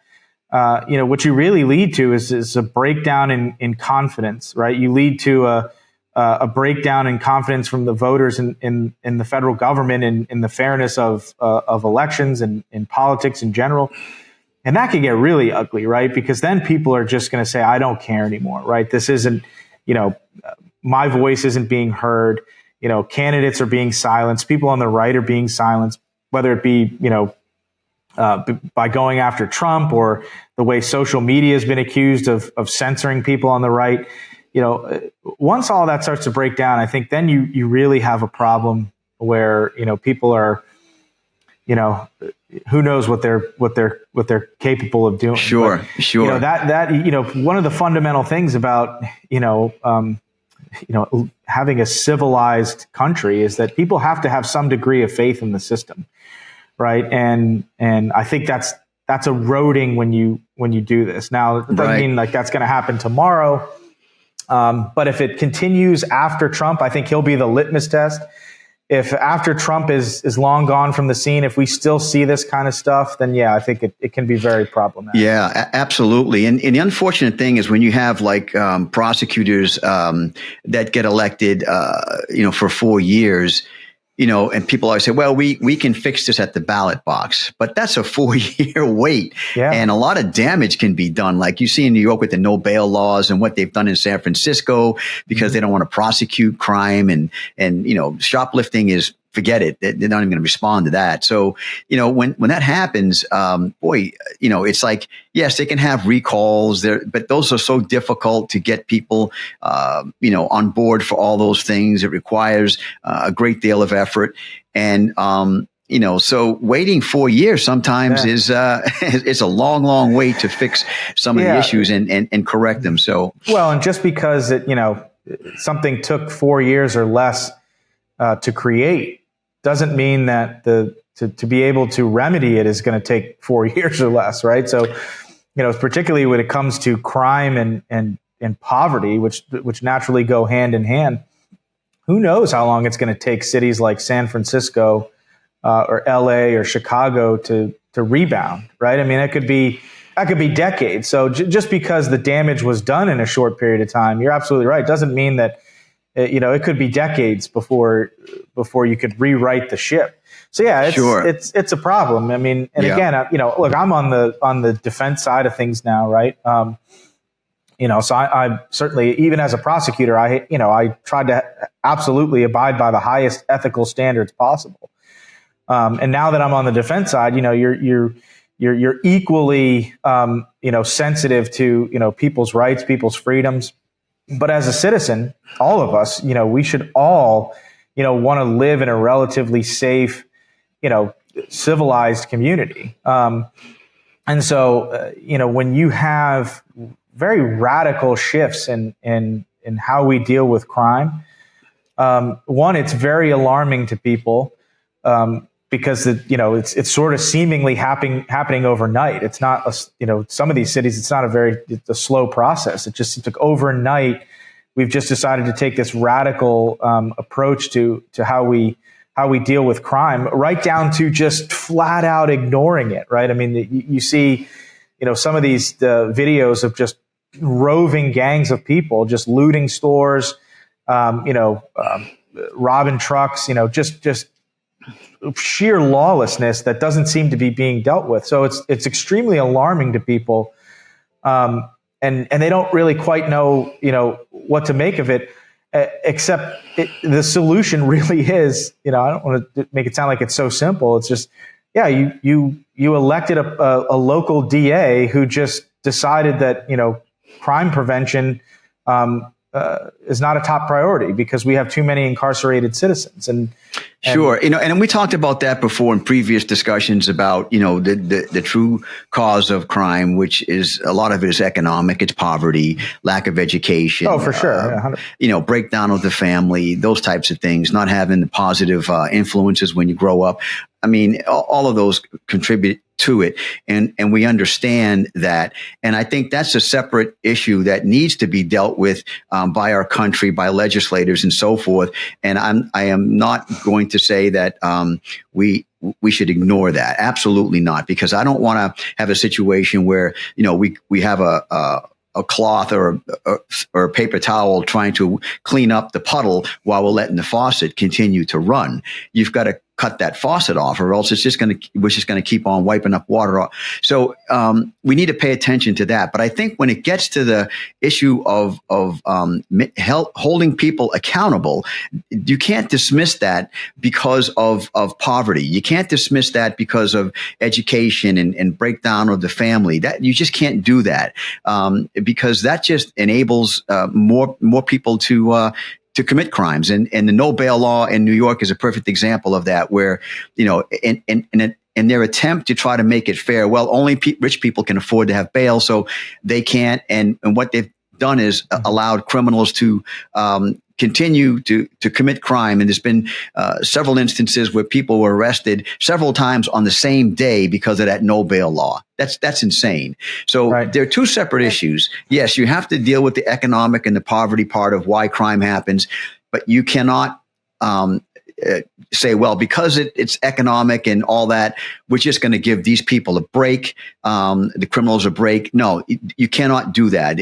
what you really lead to is a breakdown in confidence, right? You lead to a breakdown in confidence from the voters in the federal government, in the fairness of elections and in politics in general, and that can get really ugly, right? Because then people are just going to say, "I don't care anymore," right? This isn't, my voice isn't being heard. Candidates are being silenced. People on the right are being silenced, whether it be, by going after Trump, or the way social media has been accused of censoring people on the right. Once all that starts to break down, I think then you really have a problem where, people are, who knows what they're capable of doing. Sure. That one of the fundamental things about, having a civilized country is that people have to have some degree of faith in the system, right? And I think that's eroding when you do this. Now, it doesn't mean like that's going to happen tomorrow, but if it continues after Trump, I think he'll be the litmus test. if after Trump is long gone from the scene, if we still see this kind of stuff, then yeah, I think it can be very problematic. Yeah, absolutely. And the unfortunate thing is when you have like prosecutors that get elected, for 4 years, and people always say, well, we can fix this at the ballot box, but that's a 4-year wait. Yeah. And a lot of damage can be done. Like you see in New York with the no bail laws and what they've done in San Francisco because they don't want to prosecute crime and shoplifting is, forget it. They're not even going to respond to that. So, when that happens, it's like, yes, they can have recalls there, but those are so difficult to get people, on board for all those things. It requires a great deal of effort. And, so waiting 4 years sometimes is a long, long wait to fix some of the issues and correct them. So, well, and just because something took 4 years or less to create doesn't mean that to be able to remedy it is going to take 4 years or less, right? So, particularly when it comes to crime and poverty, which naturally go hand in hand, who knows how long it's going to take cities like San Francisco or LA or Chicago to rebound, right? I mean, that could be decades. So just because the damage was done in a short period of time, you're absolutely right. Doesn't mean that it could be decades before you could rewrite the ship. So yeah, it's a problem. I mean, and again, look, I'm on the defense side of things now, right? So I certainly, even as a prosecutor, I tried to absolutely abide by the highest ethical standards possible. And now that I'm on the defense side, you're equally sensitive to people's rights, people's freedoms. But as a citizen, all of us, we should all, want to live in a relatively safe, civilized community. And so, when you have very radical shifts in how we deal with crime, one, it's very alarming to people because it's sort of seemingly happening overnight. It's not some of these cities, it's a slow process. It just seems like overnight we've just decided to take this radical approach to how we deal with crime, right down to just flat out ignoring it. Right? I mean, you see, some of these videos of just roving gangs of people just looting stores, robbing trucks, just sheer lawlessness that doesn't seem to be being dealt with. So it's extremely alarming to people, and they don't really quite know what to make of it. Except the solution really is, I don't want to make it sound like it's so simple. It's just, you elected a local DA who just decided that crime prevention is not a top priority because we have too many incarcerated citizens. And sure. And we talked about that before in previous discussions about, the true cause of crime, which is a lot of it is economic. It's poverty, lack of education. Oh, for sure. Breakdown of the family, those types of things, not having the positive influences when you grow up. I mean, all of those contribute to it. And we understand that. And I think that's a separate issue that needs to be dealt with by our country, by legislators and so forth. And I am not going to say that we should ignore that. Absolutely not, because I don't want to have a situation where, we have a cloth or a paper towel trying to clean up the puddle while we're letting the faucet continue to run. You've got to cut that faucet off, or else we're just going to keep on wiping up water off. So we need to pay attention to that. But I think when it gets to the issue of holding people accountable, you can't dismiss that because of poverty. You can't dismiss that because of education and breakdown of the family. That you just can't do that because that just enables more people to commit crimes. And the no bail law in New York is a perfect example of that, where, in their attempt to try to make it fair, well, only rich people can afford to have bail, so they can't. And what they've done is allowed criminals to continue to commit crime. And there's been several instances where people were arrested several times on the same day because of that no bail law. That's insane. So There are two separate issues. Yes, you have to deal with the economic and the poverty part of why crime happens, but you cannot say, well, because it's economic and all that, we're just going to give these people a break, the criminals a break. No, you cannot do that.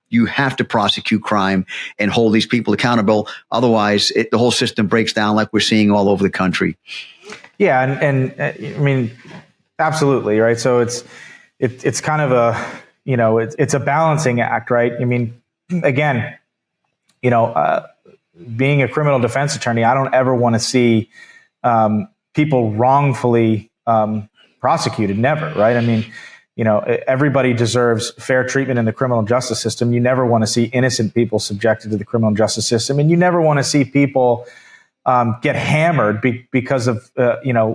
You have to prosecute crime and hold these people accountable. Otherwise, the whole system breaks down like we're seeing all over the country. Yeah, and I mean, absolutely, right? So it's kind of a, it's a balancing act, right? I mean, again, being a criminal defense attorney, I don't ever want to see people wrongfully prosecuted. Never, right? I mean, everybody deserves fair treatment in the criminal justice system. You never want to see innocent people subjected to the criminal justice system, and you never want to see people get hammered because of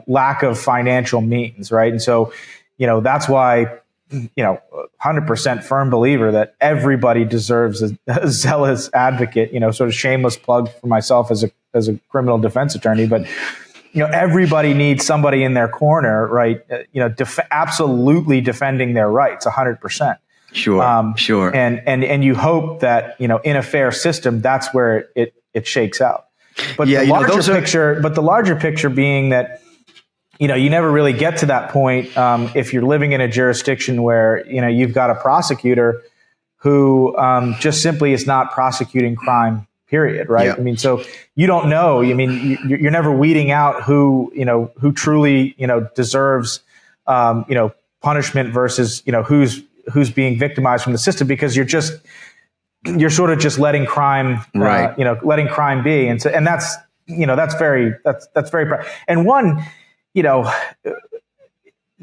lack of financial means, right? And so, that's why 100% firm believer that everybody deserves a zealous advocate. Sort of shameless plug for myself as a criminal defense attorney, but everybody needs somebody in their corner, right? Absolutely defending their rights, 100%. Sure, sure. And you hope that in a fair system, that's where it shakes out. But the larger picture being that you never really get to that point if you're living in a jurisdiction where you've got a prosecutor who just simply is not prosecuting crime. Period. Right. Yeah. I mean, so you don't know. I mean, you're never weeding out who truly deserves punishment versus who's being victimized from the system, because you're sort of just letting crime right. Letting crime be, and so that's very and one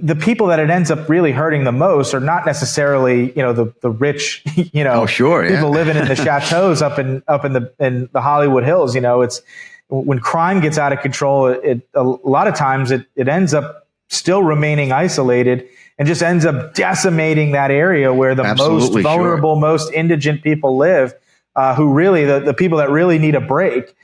the people that it ends up really hurting the most are not necessarily, the rich, oh, sure, yeah. people living in the chateaus up in the Hollywood Hills. It's when crime gets out of control, a lot of times it ends up still remaining isolated and just ends up decimating that area where the Absolutely, most vulnerable, sure. most indigent people live, who really, the people that really need a break.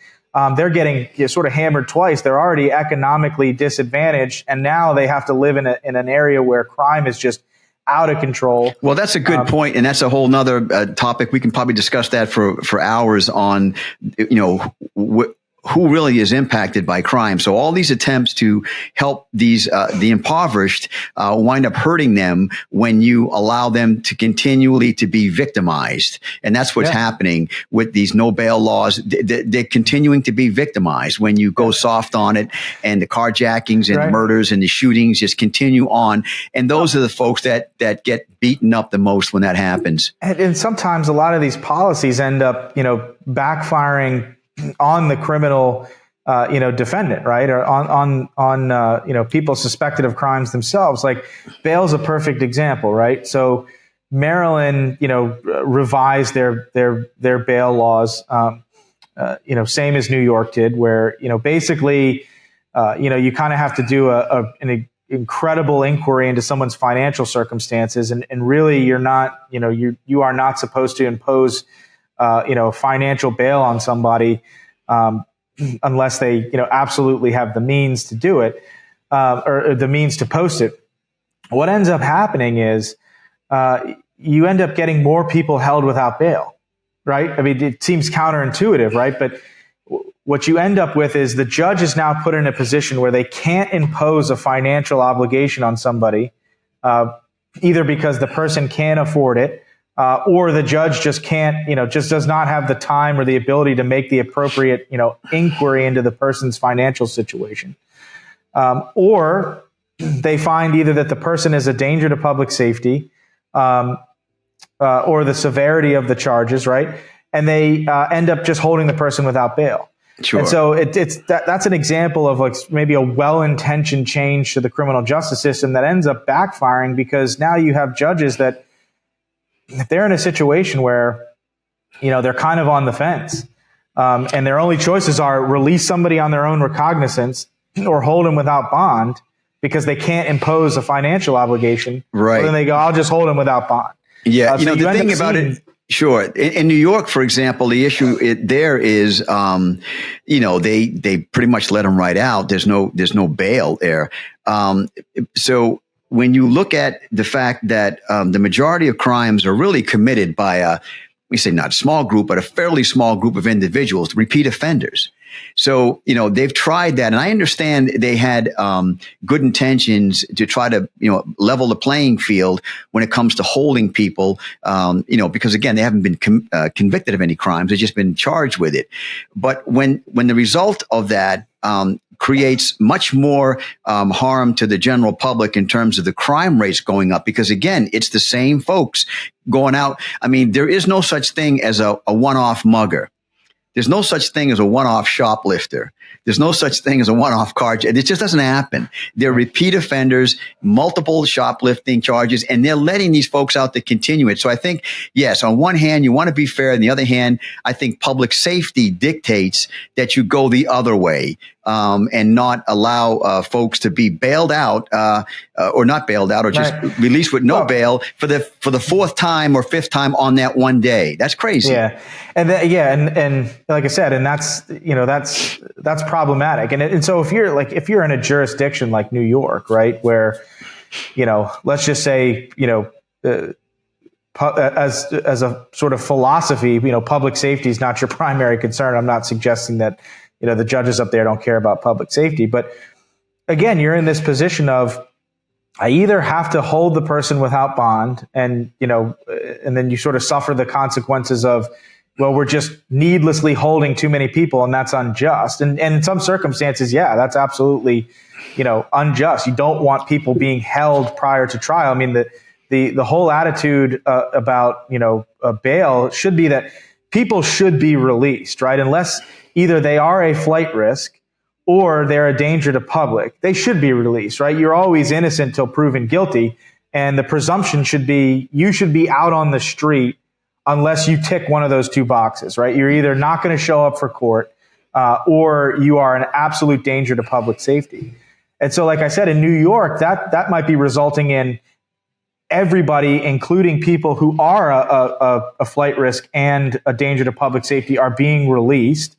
They're getting sort of hammered twice. They're already economically disadvantaged, and now they have to live in an area where crime is just out of control. Well, that's a good point, and that's a whole nother topic. We can probably discuss that for hours on, who really is impacted by crime. So all these attempts to help these the impoverished wind up hurting them when you allow them to continually to be victimized. And that's what's happening with these no bail laws. They're continuing to be victimized when you go soft on it, and the carjackings and the murders and the shootings just continue on. And those are the folks that get beaten up the most when that happens. And sometimes a lot of these policies end up, backfiring on the criminal, defendant, right? Or on people suspected of crimes themselves. Like bail's a perfect example, right? So Maryland, revised their bail laws, same as New York did, where, basically, you kind of have to do an incredible inquiry into someone's financial circumstances. And really you're not, you are not supposed to impose financial bail on somebody, unless they, absolutely have the means to do it, or the means to post it. What ends up happening is, you end up getting more people held without bail, right? I mean, it seems counterintuitive, right? But what you end up with is the judge is now put in a position where they can't impose a financial obligation on somebody, either because the person can't afford it, or the judge just can't, just does not have the time or the ability to make the appropriate, inquiry into the person's financial situation. Or they find either that the person is a danger to public safety, or the severity of the charges, right? And they end up just holding the person without bail. Sure. And so that's an example of like maybe a well-intentioned change to the criminal justice system that ends up backfiring, because now you have judges that, if they're in a situation where, they're kind of on the fence, and their only choices are release somebody on their own recognizance or hold them without bond because they can't impose a financial obligation. Right. Well, then they go, I'll just hold them without bond. Yeah. The thing about it, sure. In New York, for example, the issue there is, they pretty much let them right out. There's no bail there. So when you look at the fact that the majority of crimes are really committed by we say not a small group, but a fairly small group of individuals, repeat offenders. So, they've tried that. And I understand they had good intentions to try to, level the playing field when it comes to holding people, because, again, they haven't been convicted of any crimes. They've just been charged with it. But when the result of that creates much more harm to the general public in terms of the crime rates going up, because, again, it's the same folks going out. I mean, there is no such thing as a one-off mugger. There's no such thing as a one-off shoplifter. There's no such thing as a one-off car. It just doesn't happen. They're repeat offenders, multiple shoplifting charges, and they're letting these folks out to continue it. So I think, yes, on one hand, you want to be fair. On the other hand, I think public safety dictates that you go the other way, and not allow folks to be bailed out, or not bailed out, or just released with no bail for the fourth time or fifth time on that one day. That's crazy. Yeah, and like I said, and that's problematic. And so if you're in a jurisdiction like New York, right, where let's just say as a sort of philosophy, public safety is not your primary concern. I'm not suggesting that the judges up there don't care about public safety. But again, you're in this position of, I either have to hold the person without bond and then you sort of suffer the consequences of, well, we're just needlessly holding too many people and that's unjust. And in some circumstances, yeah, that's absolutely, unjust. You don't want people being held prior to trial. I mean, the whole attitude about, bail should be that people should be released, right? Unless either they are a flight risk or they're a danger to public, they should be released, right? You're always innocent till proven guilty. And the presumption should be, you should be out on the street unless you tick one of those two boxes, right? You're either not going to show up for court, or you are an absolute danger to public safety. And so, like I said, in New York, that might be resulting in everybody, including people who are a flight risk and a danger to public safety, are being released.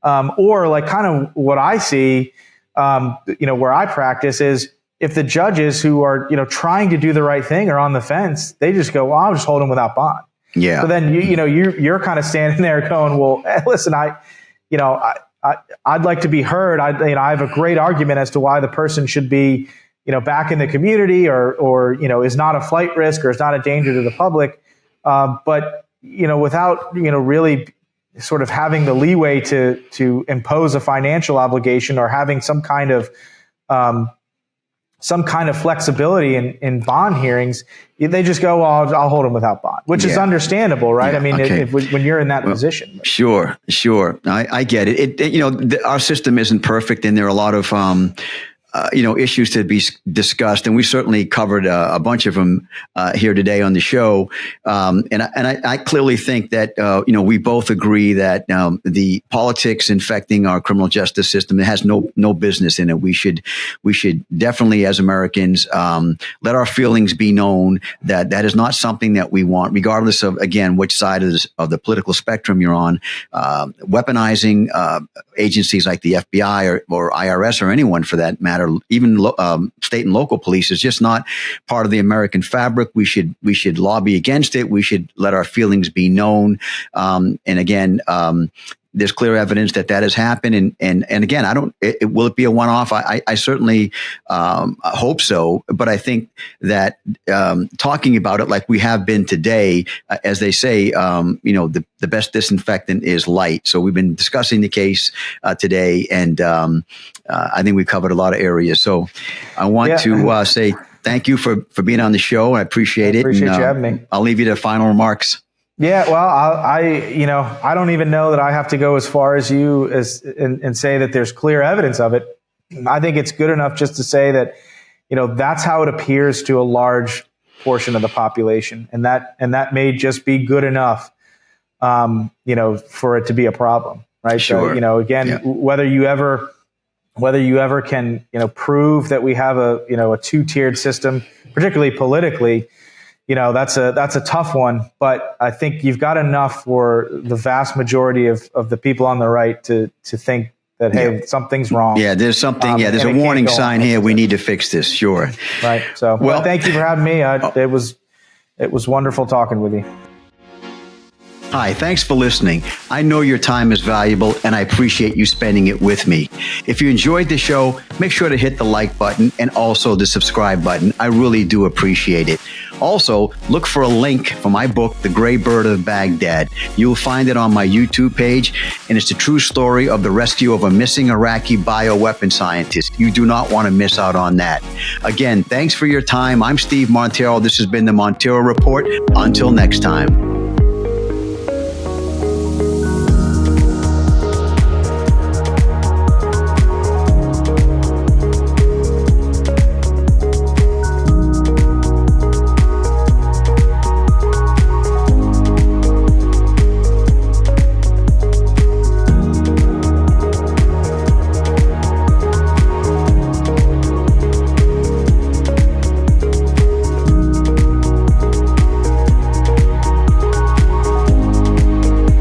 Or like kind of what I see, where I practice is if the judges who are, trying to do the right thing are on the fence, they just go, well, I'll just hold them without bond. Yeah. So then, you're kind of standing there going, well, listen, I'd like to be heard. I have a great argument as to why the person should be, back in the community or is not a flight risk or is not a danger to the public. But, without, really sort of having the leeway to impose a financial obligation or having some kind of flexibility in bond hearings, they just go, well, I'll hold them without bond, which is understandable, right? Yeah, I mean, when you're in that position. Sure. I get it. Our system isn't perfect, and there are a lot of issues to be discussed, and we certainly covered a bunch of them here today on the show. And I clearly think that we both agree that the politics infecting our criminal justice system, it has no business in it. We should definitely, as Americans, let our feelings be known that is not something that we want, regardless of, again, which side of the political spectrum you're on. Weaponizing agencies like the FBI or IRS or anyone for that matter, even state and local police, is just not part of the American fabric. We should lobby against it. We should let our feelings be known. And again, there's clear evidence that has happened. And again, will it be a one-off? I certainly hope so. But I think that talking about it like we have been today, as they say, the best disinfectant is light. So we've been discussing the case today, and I think we covered a lot of areas. So I want to say thank you for being on the show. I appreciate it. Appreciate you having me. I'll leave you to final remarks. Yeah, well, I don't even know that I have to go as far as you and say that there's clear evidence of it. I think it's good enough just to say that, that's how it appears to a large portion of the population, and that may just be good enough, for it to be a problem, right? Sure. So, again, whether you ever can, prove that we have a two-tiered system, particularly politically. That's a tough one, but I think you've got enough for the vast majority of the people on the right to think that, hey, something's wrong. Yeah, there's something. There's a warning sign here. We need to fix this. Sure. Right. So, well, thank you for having me. It was wonderful talking with you. Hi, thanks for listening. I know your time is valuable and I appreciate you spending it with me. If you enjoyed the show, make sure to hit the like button and also the subscribe button. I really do appreciate it. Also, look for a link for my book, The Gray Bird of Baghdad. You'll find it on my YouTube page, and it's the true story of the rescue of a missing Iraqi bioweapon scientist. You do not want to miss out on that. Again, thanks for your time. I'm Steve Monteiro. This has been the Monteiro Report. Until next time.